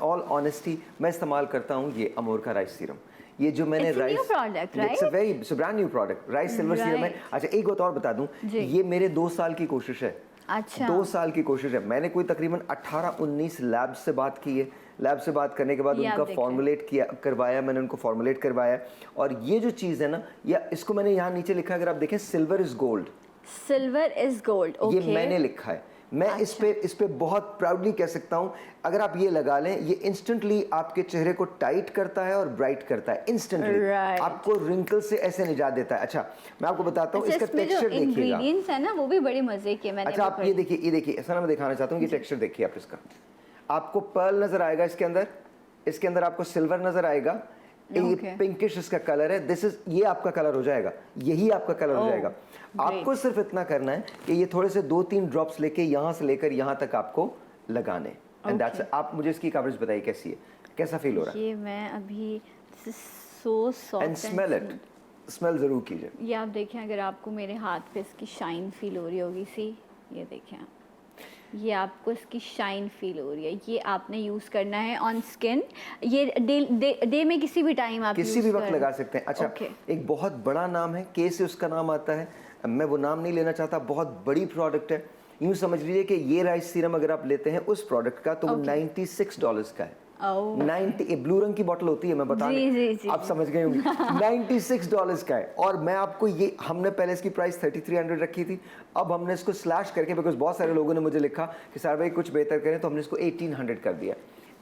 ऑल ऑनेस्टी मैं इस्तेमाल करता हूँ ये अमोर का राइस सीरम। ये जो मैंने It's a new rice, product, right? It's a very brand new product, rice silver serum है। Right. अच्छा एक बात और बता दूं, जी। ये मेरे 2 साल की कोशिश है। अच्छा। 2 साल की कोशिश है। मैंने कोई तकरीबन 18-19 लैब से बात की है। लैब से बात करने के बाद ये आप उनका देख रहे हैं। फॉर्मुलेट किया करवाया, मैंने उनको फॉर्मुलेट करवाया, और ये जो चीज़ है ना, या इसको मैंने यहाँ नीचे लिखा, अगर आप देखें silver is gold, silver is gold, okay. ये मैंने लिखा है। मैं इस पे बहुत प्राउडली कह सकता हूँ, अगर आप ये लगा लें, ये इंस्टेंटली आपके चेहरे को टाइट करता है और ब्राइट करता है इंस्टेंटली। Right. आपको रिंकल से ऐसे निजात देता है। अच्छा मैं आपको बताता हूँ, अच्छा, इसका इसमें जो टेक्सचर देखिएगा। इंग्रेडिएंट्स है ना वो भी बड़े मजे के, मैंने अच्छा भी आप पढ़े। ये देखिए ऐसा ना, मैं दिखाना चाहता हूँ, ये टेक्सचर देखिए आप इसका, आपको पर्ल नजर आएगा इसके अंदर आपको सिल्वर नजर आएगा, ये Okay. पिंकिश इसका कलर है, दिस इज, ये आपका कलर हो जाएगा, यही आपका कलर हो Oh, जाएगा। आपको सिर्फ इतना करना है कि ये थोड़े से 2-3 ड्रॉप्स लेके यहाँ से लेकर यहाँ तक आपको लगाने, एंड दैट्स। आप मुझे इसकी कवरेज बताइए कैसी है, कैसा फील हो रहा है, ये मैं अभी so soft and smell it, smell जरूर कीजिए। ये आप देखें, अगर आपको मेरे हाथ पे इसकी शाइन फील हो रही होगी, सी ये देखें आप, ये आपको इसकी शाइन फील हो रही है, ये आपने यूज़ करना है ऑन स्किन। ये डे में किसी भी टाइम आप किसी use भी वक्त कर- लगा सकते हैं। अच्छा Okay. एक बहुत बड़ा नाम है, के से उसका नाम आता है, मैं वो नाम नहीं लेना चाहता, बहुत बड़ी प्रोडक्ट है। यूँ समझ लीजिए कि ये राइस सीरम अगर आप लेते हैं उस प्रोडक्ट का, तो वो $96 का है। Oh. 90 ब्लू रंग की बोतल होती है, मैं बता जी, जी, जी, आप समझ गए होंगे। $96 का है, और मैं आपको ये, हमने पहले इसकी प्राइस 3300 रखी थी, अब हमने इसको स्लैश करके, बिकॉज बहुत सारे लोगों ने मुझे लिखा कि सर भाई कुछ बेहतर करें, तो हमने इसको 1800 कर दिया,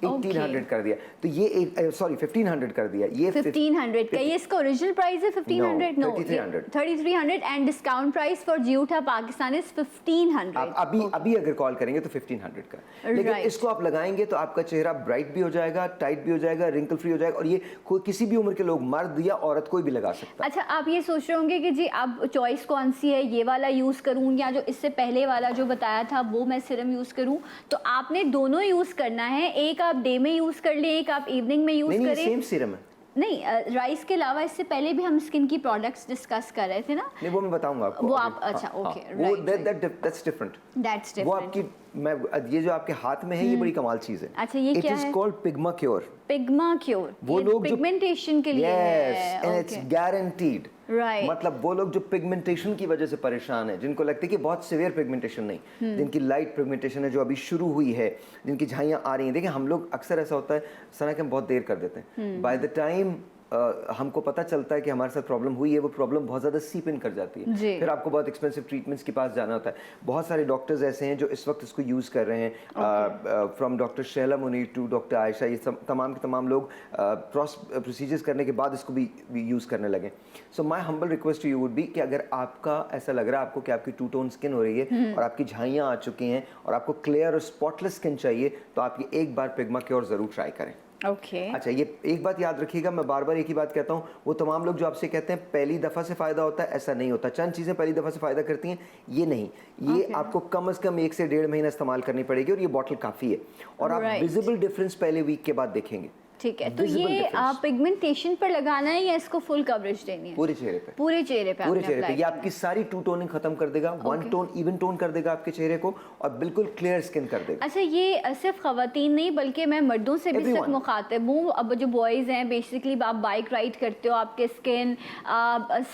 1800 कर दिया, तो ये सॉरी 1500 कर दिया, ये 1500 का, ये इसका ओरिजिनल प्राइस है 1500, No, no 3300. 3300, and discount price for जियोटा पाकिस्तान इज 1500। आप अभी अगर कॉल करेंगे तो 1500 का, लेकिन Right. इसको आप लगाएंगे तो आपका चेहरा ब्राइट भी हो जाएगा, टाइट भी हो जाएगा, रिंकल फ्री हो जाएगा, और ये कोई किसी भी उम्र के लोग, मर्द या औरत कोई भी लगा सकता है। अच्छा, आप ये सोच रहे होंगे कि जी अब चॉइस कौन सी है, ये वाला यूज़ करूँ या जो इससे पहले वाला जो बताया था वो मैं सिरम यूज़ करूँ? तो आपने दोनों यूज़ करना है, एक आप डे में यूज़ कर लें, एक आप इवनिंग में यूज़ नहीं करें। सेम सीरम है। नहीं, राइस के अलावा इससे पहले भी हम स्किन की प्रोडक्ट्स डिस्कस कर रहे थे ना, नहीं वो मैं बताऊंगा आपको। वो अभी। आप, अच्छा, हाँ, okay, हाँ, वो right, दैट्स डिफरेंट, दैट्स वो डिफरेंट। आपकी, मैं ये जो आपके हाथ में है ये बड़ी कमाल चीज है। अच्छा, ये क्या इट इज है? Called Pigma Cure. Pigma Cure, वो लोग जो पिगमेंटेशन के लिए है। And it's guaranteed, Right. मतलब वो लोग जो पिगमेंटेशन की वजह से परेशान है, जिनको लगता है कि बहुत सिवियर पिगमेंटेशन नहीं, जिनकी लाइट पिगमेंटेशन है जो अभी शुरू हुई है, जिनकी झाइयाँ आ रही हैं। देखिए हम लोग अक्सर ऐसा होता है सना कि हम बहुत देर कर देते हैं, बाय द टाइम हमको पता चलता है कि हमारे साथ प्रॉब्लम हुई है, वो प्रॉब्लम बहुत ज़्यादा सीप इन कर जाती है। जी। फिर आपको बहुत एक्सपेंसिव ट्रीटमेंट्स के पास जाना होता है। बहुत सारे डॉक्टर्स ऐसे हैं जो इस वक्त इसको यूज़ कर रहे हैं, from doctor Shaila Munir to doctor Ayesha, ये तमाम के तमाम लोग प्रोसीजर्स करने के बाद इसको भी यूज़ करने लगे। So my humble request to you would be कि अगर आपका ऐसा लग रहा है आपको कि आपकी टू टोन स्किन हो रही है और आपकी झाइयाँ आ चुकी हैं और आपको क्लियर और स्पॉटलेस स्किन चाहिए, तो आप ये एक बार पिग्मा क्योर ज़रूर ट्राई करें। ओके अच्छा, ये एक बात याद रखिएगा, मैं बार बार एक ही बात कहता हूँ, वो तमाम लोग जो आपसे कहते हैं पहली दफ़ा से फ़ायदा होता है, ऐसा नहीं होता। चंद चीज़ें पहली दफ़ा से फ़ायदा करती हैं, ये नहीं। ये आपको कम से कम 1 से 1.5 महीना इस्तेमाल करनी पड़ेगी और ये बॉटल काफ़ी है और आप विजिबल डिफरेंस पहले वीक के बाद देखेंगे। ठीक है, तो ये आप पिगमेंटेशन पर लगाना है या इसको फुल कवरेज देनी है? पूरे चेहरे पे। पूरे चेहरे पे पूरे आपने चेहरे पे apply ये आपकी सारी टू टोनिंग खत्म कर देगा, वन टोन इवन टोन कर देगा आपके चेहरे को और बिल्कुल क्लियर स्किन कर देगा। अच्छा, ये सिर्फ खवातीन नहीं बल्कि मैं मर्दों से भी सिर्फ मुखातिब हूँ। अब जो बॉयज़ हैं, बेसिकली आप बाइक राइड करते हो, आपके स्किन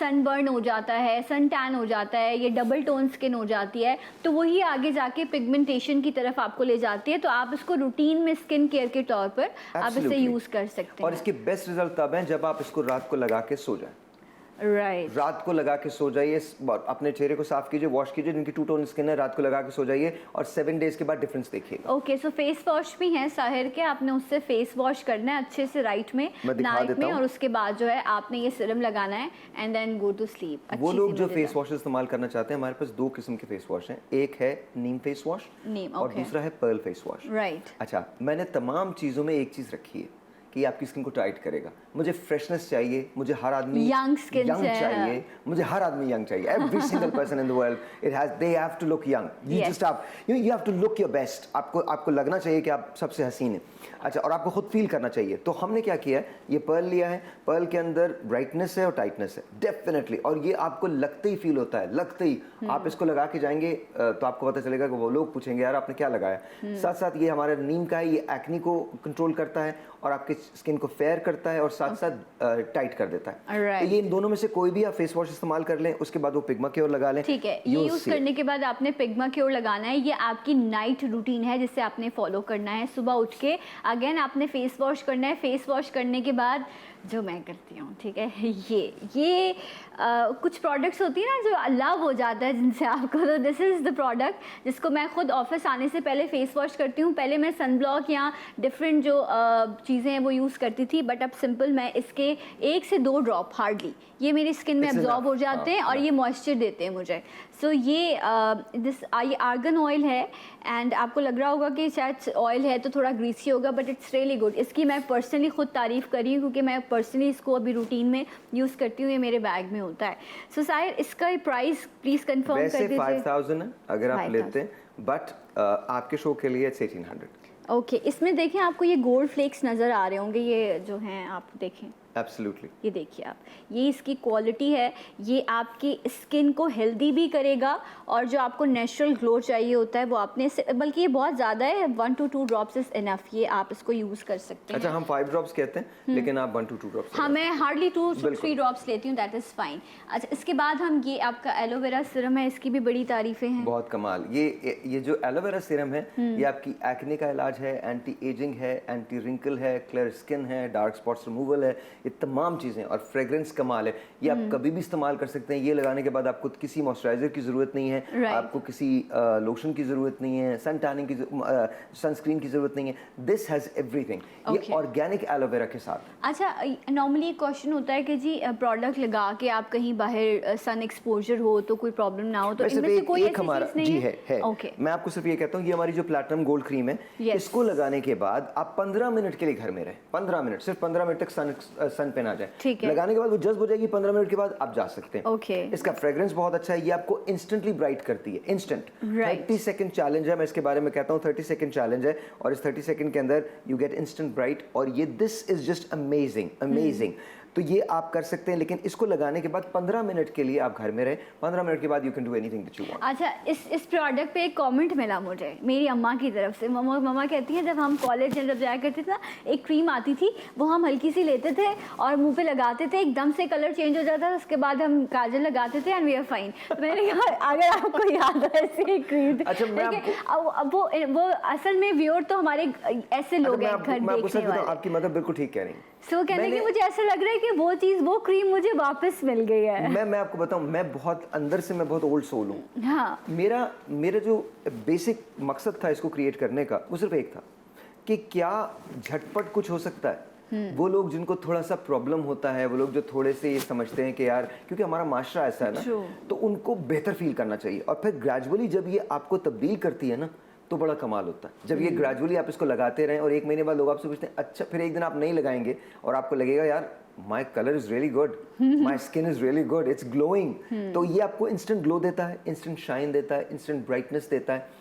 सनबर्न हो जाता है, सन टैन हो जाता है, ये डबल टोन स्किन हो जाती है, तो वही आगे जाके पिगमेंटेशन की तरफ आपको ले जाती है। तो आप इसको रूटीन में स्किन केयर के तौर पर आप इसे यूज़ कर सकते हैं। और इसके बेस्ट रिजल्ट तब हैं जब आप इसको रात को लगा के सो जाएं। राइट, रात को लगा के सो जाइए, अपने चेहरे को साफ कीजिए, वॉश कीजिए, जिनकी टू टोन स्किन है रात को लगा के सो जाइए और 7 डेज के बाद डिफरेंस देखिएगा। ओके, सो फेस वॉश भी है साहिर के, आपने उससे फेस वॉश करना है अच्छे से राइट में, नाइट में, और उसके बाद जो है आपने ये सीरम लगाना है and then go to sleep. वो लोग जो फेस वॉश इस्तेमाल करना चाहते हैं, हमारे पास 2 किस्म के फेस वॉश हैं। एक है नीम फेस वॉश और दूसरा है पर्ल फेस वॉश। राइट। अच्छा, मैंने तमाम चीज़ों में एक चीज़ रखी है कि आपकी स्किन को टाइट करेगा। मुझे फ्रेशनेस चाहिए, मुझे हर आदमी यंग स्किन चाहिए, मुझे हर आदमी यंग चाहिए। Every single person in the world they have to look young. You just you have to look your best. आपको लगना चाहिए कि आप सबसे हसीन हैं। अच्छा, और आपको खुद फील करना चाहिए। तो हमने क्या किया है, ये पर्ल लिया है, पर्ल के अंदर ब्राइटनेस है और टाइटनेस है डेफिनेटली, और ये आपको लगते ही फील होता है। लगते ही आप इसको लगा के जाएंगे तो आपको पता चलेगा कि वो लोग पूछेंगे यार आपने क्या लगाया। साथ साथ ये हमारा नीम का है, ये एक्नी को कंट्रोल करता है और आपके स्किन को फेयर करता है और साथ साथ टाइट कर देता है। तो ये इन दोनों में से कोई भी आप फेस वॉश इस्तेमाल कर लें, उसके बाद वो पिग्मा क्योर लगा लें। ठीक है, ये यूज करने के बाद आपने पिग्मा क्योर लगाना है। ये आपकी नाइट रूटीन है जिसे आपने फॉलो करना है। सुबह उठ के अगेन आपने फेस वॉश करना है। फेस वॉश करने के बाद जो मैं करती हूँ, ठीक है, ये कुछ प्रोडक्ट्स होती है ना जो लव हो जाता है जिनसे आपको, तो दिस इज़ द प्रोडक्ट जिसको मैं खुद ऑफिस आने से पहले फेस वॉश करती हूँ। पहले मैं सनब्लॉक या डिफरेंट जो चीज़ें हैं वो यूज़ करती थी, बट अब सिंपल मैं इसके 1 से 2 ड्रॉप हार्डली ये मेरी स्किन में एब्जॉर्ब हो जाते हैं और ये मॉइस्चर देते हैं मुझे। सो ये आर्गन ऑयल है एंड आपको लग रहा होगा कि शायद ऑयल है तो थोड़ा ग्रीसी होगा, बट इट्स रियली गुड। इसकी मैं पर्सनली खुद तारीफ़ कर रही हूँ क्योंकि मैं पर्सनली इसको अभी रूटीन में यूज़ करती हूँ, ये मेरे बैग में होता है। सो साहिर, इसका प्राइस प्लीज़ कंफर्म कर दीजिए। 5000 है अगर आप लेते हैं, बट आपके शो के लिए 1800। ओके, इसमें देखें आपको ये गोल्ड फ्लेक्स नज़र आ रहे होंगे, ये जो हैं आप देखें, एब्सोल्युटली ये देखिए आप, ये इसकी क्वालिटी है। ये आपकी स्किन को हेल्दी भी करेगा और जो आपको नेचुरल ग्लो चाहिए होता है वो आपने, बल्कि ये बहुत ज़्यादा है, 1 to 2 ड्रॉप्स इज़ इनफ। ये आप इसको यूज़ कर सकते हैं। अच्छा, हम 5 ड्रॉप्स कहते हैं लेकिन आप 1 to 2 ड्रॉप्स। हाँ, मैं हार्डली 2 to 3 ड्रॉप्स लेती हूँ, दैट इज़ फाइन। अच्छा, इसके बाद हम ये आपका एलोवेरा सीरम है, इसकी भी बड़ी तारीफ़ें हैं। बहुत कमाल। ये जो एलोवेरा सीरम है ये आपकी एक्ने का इलाज है, एंटी एजिंग है, एंटी रिंकल है, क्लियर स्किन है, डार्क स्पॉट्स रिमूवल है, ये तमाम चीज़ें, और फ्रेग्रेंस कमाल है। ये आप कभी भी इस्तेमाल कर सकते हैं। ये लगाने के बाद आपको किसी मॉइस्चराइजर की ज़रूरत नहीं है, आपको किसी लोशन की ज़रूरत नहीं है, सन टैनिंग की सनस्क्रीन की ज़रूरत नहीं है। दिस हैज़ एवरीथिंग, ये ऑर्गेनिक एलोवेरा के साथ। अच्छा, नॉर्मली एक क्वेश्चन होता है कि जी प्रोडक्ट लगा के आप कहीं बाहर सन एक्सपोजर हो तो कोई प्रॉब्लम ना हो, तो इनमें से कोई ऐसी चीज़ नहीं है? है। ओके, मैं आपको सिर्फ ये कहता हूँ, ये हमारी जो प्लैटिनम गोल्ड क्रीम है, इसको लगाने के बाद आप 15 मिनट के लिए घर में रहें। 15 मिनट, सिर्फ 15 मिनट तक सन पे ना जाए। ठीक है, लगाने के बाद वो जज्ब हो जाएगी, 15 मिनट के बाद आप जा सकते हैं। ओके, इसका फ्रेग्रेंस बहुत अच्छा है, ये आपको इंस्टेंटली ब्राइट करती है, इंस्टेंट। 30 सेकंड चैलेंज है, मैं इसके बारे में कहता हूँ 30 सेकंड चैलेंज है, और इस 30 सेकंड के अंदर यू गेट इंस्टेंट ब्राइट, और ये this is just amazing amazing. तो ये आप कर सकते हैं, लेकिन इसको लगाने के बाद 15 मिनट के लिए आप घर में रहें। 15 मिनट के बाद you can do anything that you want. अच्छा, इस प्रोडक्ट पे एक कमेंट मिला मुझे मेरी अम्मा की तरफ से। मम्मा कहती है जब हम कॉलेज में जब जाया करते थे ना, एक क्रीम आती थी, वो हम हल्की सी लेते थे और मुंह पे लगाते थे, एकदम से कलर चेंज हो जाता था, उसके बाद हम काजल लगाते थे एंड वी आर फाइन। तो मैंने कहा अगर आपको याद है ऐसी एक क्रीम थी। अच्छा, वो असल में व्यूअर तो हमारे ऐसे लोग हैं घर देखने वाले। आपकी मदर बिल्कुल ठीक कह रही है। सो कहने कि मुझे ऐसा लग रहा है कि वो चीज़, वो क्रीम मुझे वापस मिल गई है। मैं आपको बताऊं, मैं बहुत अंदर से मैं बहुत ओल्ड सोल हूँ। हाँ, मेरा जो बेसिक मकसद था इसको क्रिएट करने का, वो सिर्फ एक था कि क्या झटपट कुछ हो सकता है। वो लोग जिनको थोड़ा सा प्रॉब्लम होता है, वो लोग जो थोड़े से ये समझते हैं कि यार, क्योंकि हमारा माशरा ऐसा है ना, तो उनको बेहतर फील करना चाहिए। और फिर ग्रेजुअली जब ये आपको तब्दील करती है ना, तो बड़ा कमाल होता है। जब ये ग्रेजुअली आप इसको लगाते रहें और 1 महीने बाद लोग आपसे पूछते हैं, अच्छा, फिर एक दिन आप नहीं लगाएंगे और आपको लगेगा यार माई colour is really good, my skin is really good, it's glowing. तो ये आपको इंस्टेंट ग्लो देता है, इंस्टेंट शाइन देता है, इंस्टेंट ब्राइटनेस देता है,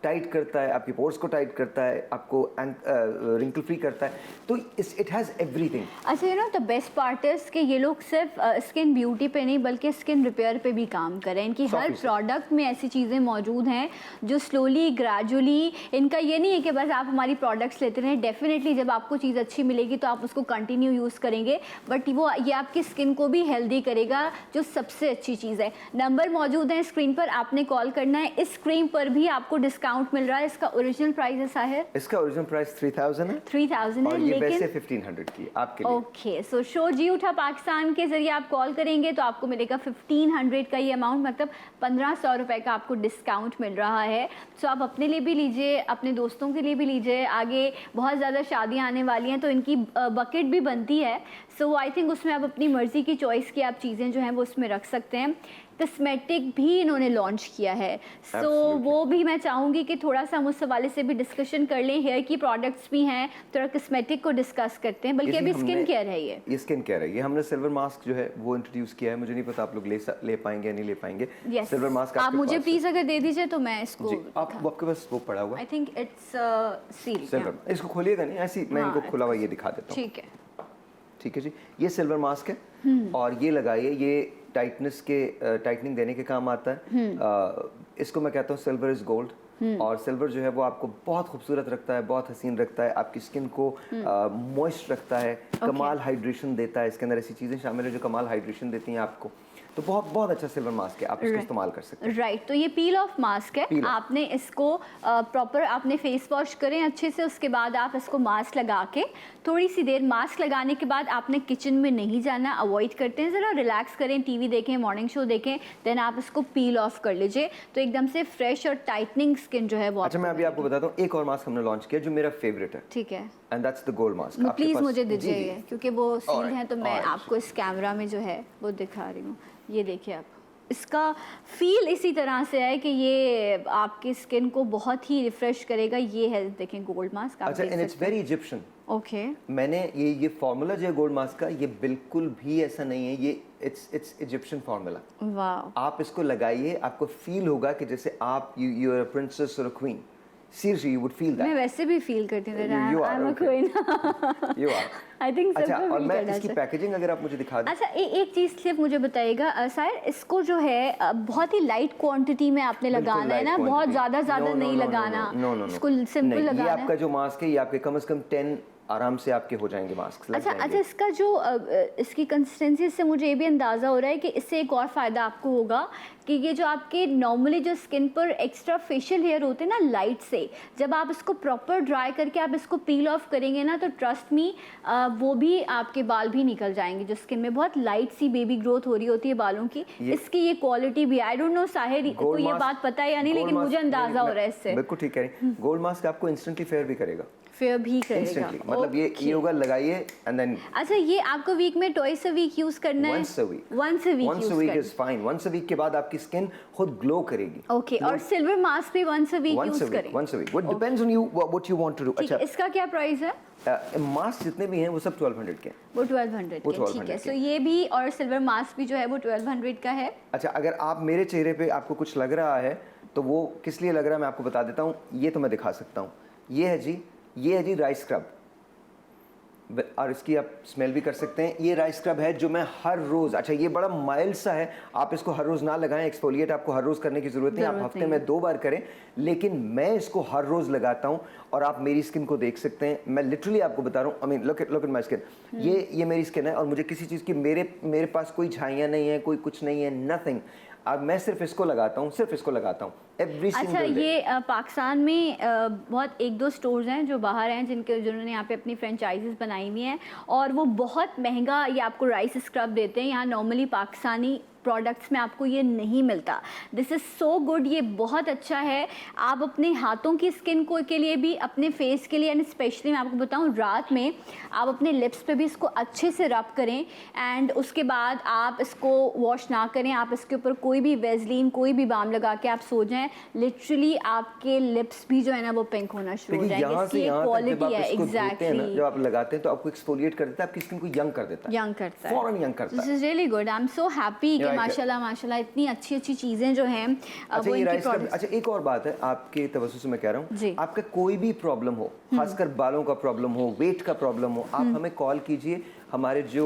टाइट करता है, आपके पोर्स को टाइट करता है, आपको रिंकल फ्री करता है। तो इट हैज़ एवरीथिंग। अच्छा, you know the best part is कि ये लोग सिर्फ स्किन ब्यूटी पे नहीं बल्कि स्किन रिपेयर पे भी काम करें। इनकी हर प्रोडक्ट में ऐसी चीज़ें मौजूद हैं जो स्लोली ग्रेजुअली, इनका ये नहीं है कि बस आप हमारी प्रोडक्ट्स लेते रहें। डेफिनेटली जब आपको चीज़ अच्छी मिलेगी तो आप उसको कंटिन्यू यूज़ करेंगे, बट ये आपकी स्किन को भी हेल्दी करेगा, जो सबसे अच्छी चीज़ है। नंबर मौजूद है स्क्रीन पर, आपने कॉल करना है। इस क्रीम पर भी आपको डिस्काउंट मिल रहा है। इसका ओरिजिनल प्राइस है साहिर? इसका ओरिजिनल प्राइस 3000 है। 3000 है, और ये लेकिन वैसे 1500 की आपके लिए। ओके, सो शो जी उठा पाकिस्तान के जरिए आप कॉल करेंगे तो आपको मिलेगा 1500 का ये अमाउंट, मतलब 1500 रुपए का आपको डिस्काउंट मिल रहा है। सो आप अपने लिए भी लीजिए, अपने दोस्तों के लिए भी लीजिए। आगे बहुत ज़्यादा शादियाँ आने वाली हैं तो इनकी बकेट भी बनती है। सो आई थिंक उसमें आप अपनी मर्ज़ी की चॉइस की आप चीज़ें जो हैं वो उसमें रख सकते हैं। कस्मेटिक भी इन्होंने लॉन्च किया है, सो वो भी मैं चाहूँगी कि थोड़ा सा हम उस हवाले से भी डिस्कशन कर लें। हेयर की प्रोडक्ट्स भी हैं, थोड़ा कस्मेटिक को डिस्कस करते हैं। बल्कि अभी स्किन केयर है ये स्किन केयर है। ये हमने सिल्वर मास्क जो है वो इंट्रोड्यूस किया है। मुझे नहीं पता आप लोग ले पाएंगे या नहीं ले पाएंगे। yes. सिल्वर मास्क आप मुझे प्लीज़ अगर दे दीजिए तो मैं इसको आपके पास वो पड़ा हुआ। I think it's seal. Silver, इसको खोलिएगा नहीं, ऐसी मैं इनको खुला हुआ ये दिखा देता हूँ। ठीक है, ठीक है जी, ये सिल्वर मास्क है और ये लगाइए, ये टाइटनेस के टाइटनिंग देने के काम आता है। इसको मैं कहता हूँ सिल्वर इज गोल्ड। और सिल्वर जो है वो आपको बहुत खूबसूरत रखता है, बहुत हसीन रखता है, आपकी स्किन को मॉइस्ट रखता है, कमाल हाइड्रेशन देता है। इसके अंदर ऐसी चीज़ें शामिल है जो कमाल हाइड्रेशन देती हैं आपको। तो बहुत अच्छा सिल्वर मास्क है, आप इसको इस्तेमाल कर सकते हैं। राइट, तो ये पील ऑफ मास्क है। आपने इसको प्रॉपर आपने फेस वॉश करें अच्छे से, उसके बाद आप इसको मास्क लगा के थोड़ी सी देर, मास्क लगाने के बाद आपने किचन में नहीं जाना, अवॉइड करते हैं, ज़रा रिलैक्स करें, टीवी देखें, मॉर्निंग शो देखें, देन आप इसको पील ऑफ कर लीजिए तो एकदम से फ्रेश और टाइटनिंग स्किन जो है वो। अच्छा, मैं अभी आपको बताता हूँ, एक और मास्क हमने लॉन्च किया जो मेरा फेवरेट है। ठीक है, and that's the gold mask. Please मुझे दीजिए क्योंकि वो सील है तो मैं आपको इस कैमरा में जो है वो दिखा रही हूँ। ये देखिए आप, इसका फील इसी तरह से है कि ये आपकी स्किन को बहुत ही रिफ्रेश करेगा। ये है, देखें, गोल्ड मास्क आप। अच्छा, and it's very Egyptian. Okay, मैंने ये फार्मूला जो है गोल्ड मास्क का, ये बिल्कुल भी ऐसा नहीं है, ये इट्स इजिप्शियन फार्मूला। वाह, आप इसको लगाइए, आपको फील होगा कि जैसे आप यू आर अ प्रिंसेस और a queen. Seriously, you would feel that. मैं वैसे भी फील करती हूँ You are, I'm a okay. queen। You are. I think अच्छा, सबको और feel मैं करना इसकी चाहिए। पैकेजिंग अगर आप मुझे दिखा दें। अच्छा, एक चीज़ सिर्फ मुझे बताइएगा सर, इसको जो है बहुत ही लाइट क्वांटिटी में आपने लगाना है ना, बहुत ज़्यादा नहीं लगाना, इसको सिंपल लगाना है। ये आपका जो मास्क है ये आपके कम से कम 10 आराम से आपके हो जाएंगे मास्क। अच्छा, इसका जो इसकी कंसिस्टेंसी से मुझे ये भी अंदाज़ा हो रहा है कि इससे एक और फ़ायदा आपको होगा कि ये जो आपके नॉर्मली जो स्किन पर एक्स्ट्रा फेशियल हेयर होते हैं ना लाइट से, जब आप इसको प्रॉपर ड्राई करके आप इसको पील ऑफ करेंगे ना तो ट्रस्ट मी वो भी आपके बाल भी निकल जाएंगे। जो स्किन में बहुत लाइट सी बेबी ग्रोथ हो रही होती है बालों की, इसकी ये क्वालिटी भी, आई डोंट नो साहिर को ये बात पता है या नहीं, लेकिन मुझे अंदाज़ा हो रहा है इससे। बिल्कुल ठीक है, गोल्ड मास्क आपको इंस्टेंटली फेयर भी करेगा। फेयर भी करेगा, मतलब ये होगा, लगाइए एंड देन। अच्छा, ये आपको वीक में ट्वाइस अ वीक यूज करना है? Once a week. Once a week is fine. Once a week के बाद आपकी स्किन खुद ग्लो करेगी। ओके, और सिल्वर मास्क भी वंस अ वीक यूज करें? Once a week, what depends on you what you want to do. अच्छा, इसका क्या प्राइस है? मास्क जितने भी हैं वो सब 1200 के हैं। वो 1200 के, ठीक है। सो ये भी और सिल्वर मास्क भी जो है वो 1200 का है। अच्छा, अगर आप मेरे चेहरे पे आपको कुछ लग रहा है तो वो किस लिए लग रहा है मैं आपको बता देता हूँ। ये तो मैं दिखा सकता हूँ। ये है जी राइस स्क्रब, और इसकी आप स्मेल भी कर सकते हैं। ये राइस स्क्रब है जो मैं हर रोज़, अच्छा ये बड़ा माइल्ड सा है, आप इसको हर रोज़ ना लगाएं, एक्सफोलिएट आपको हर रोज़ करने की ज़रूरत नहीं, आप हफ्ते में 2 बार करें, लेकिन मैं इसको हर रोज़ लगाता हूँ और आप मेरी स्किन को देख सकते हैं। मैं लिटरली आपको बता रहा हूँ, I mean look at my skin. ये मेरी स्किन है और मुझे किसी चीज़ की, मेरे पास कोई झाइयाँ नहीं है, कोई कुछ नहीं है, नथिंग। अब मैं सिर्फ इसको लगाता हूँ, सिर्फ इसको लगाता हूँ एवरी अच्छा, सिंगल डे। ये पाकिस्तान में बहुत 1-2 स्टोर्स हैं जो बाहर हैं जिन्होंने यहाँ पे अपनी फ्रेंचाइजीज बनाई हुई हैं और वो बहुत महंगा ये आपको राइस स्क्रब देते हैं। यहाँ नॉर्मली पाकिस्तानी प्रोडक्ट्स में आपको ये नहीं मिलता। दिस इज़ सो गुड, ये बहुत अच्छा है। आप अपने हाथों की स्किन को के लिए भी, अपने फेस के लिए, एंड स्पेशली मैं आपको बताऊं रात में आप अपने लिप्स पे भी इसको अच्छे से रब करें एंड उसके बाद आप इसको वॉश ना करें, आप इसके ऊपर कोई भी वेजलीन कोई भी बाम लगा के आप सो जाएं, लिटरली आपके लिप्स भी जो है ना वो पिंक होना शुरू हो जाएंगे। यहाँ से इसकी यहाँ तक जब आप क्वालिटी है इसको धोते हैं ना, एग्जैक्टली जब आप लगाते हैं तो आपको एक्सफोलिएट कर देता है, आपकी स्किन को यंग कर देता है, यंग करता है, फौरन यंग करता दिस है। Is really good. I am so happy कि Right. माशाल्लाह इतनी अच्छी अच्छी चीज़ें जो हैं अच्छा, वो ये इनकी राइस प्रोडक्ट्स। अच्छा, एक और बात है आपके तवज्जो से मैं कह रहा जी। हूँ, आपका कोई भी प्रॉब्लम हो, खासकर बालों का प्रॉब्लम हो, वेट का प्रॉब्लम हो, आप हमें कॉल कीजिए। हमारे जो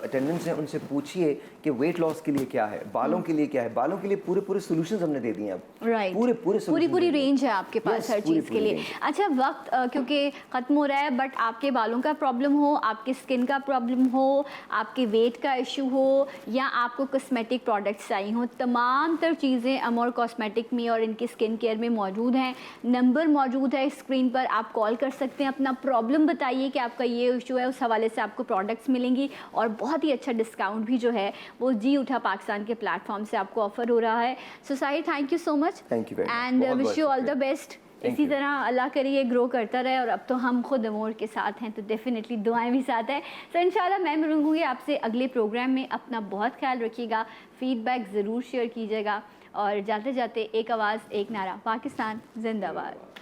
अटेंडेंट्स हैं उनसे पूछिए कि वेट लॉस के लिए क्या है, बालों के लिए क्या है। बालों के लिए पूरे पूरे सॉल्यूशंस हमने दे दिए हैं अब। राइट, पूरे पूरी solutions रेंज है आपके पास Yes, हर पूरी चीज़ के लिए। range। अच्छा, वक्त क्योंकि ख़त्म हो रहा है, बट आपके बालों का प्रॉब्लम हो, आपके स्किन का प्रॉब्लम हो, आपके वेट का इशू हो या आपको कॉस्मेटिक प्रोडक्ट्स चाहिए हो, तमाम तर चीज़ें अमोर कॉस्मेटिक में और इनकी स्किन केयर में मौजूद हैं। नंबर मौजूद है स्क्रीन पर, आप कॉल कर सकते हैं, अपना प्रॉब्लम बताइए कि आपका ये इशू है, उस हवाले से आपको प्रोडक्ट्स मिलेंगी और बहुत ही अच्छा डिस्काउंट भी जो है वो जी उठा पाकिस्तान के प्लेटफॉर्म से आपको ऑफर हो रहा है। So Sahir, thank you so much Thank you very much. And बहुत विश यू ऑल द शुक्रिया। बेस्ट। Thank इसी you. तरह अल्लाह करे ये ग्रो करता रहे और अब तो हम खुद अमोर के साथ हैं तो डेफिनेटली दुआएं भी साथ हैं। तो इंशाल्लाह मैं मिलूंगी आपसे अगले प्रोग्राम में। अपना बहुत ख्याल रखिएगा, फीडबैक ज़रूर शेयर कीजिएगा और जाते जाते एक आवाज़ एक नारा, पाकिस्तान जिंदाबाद।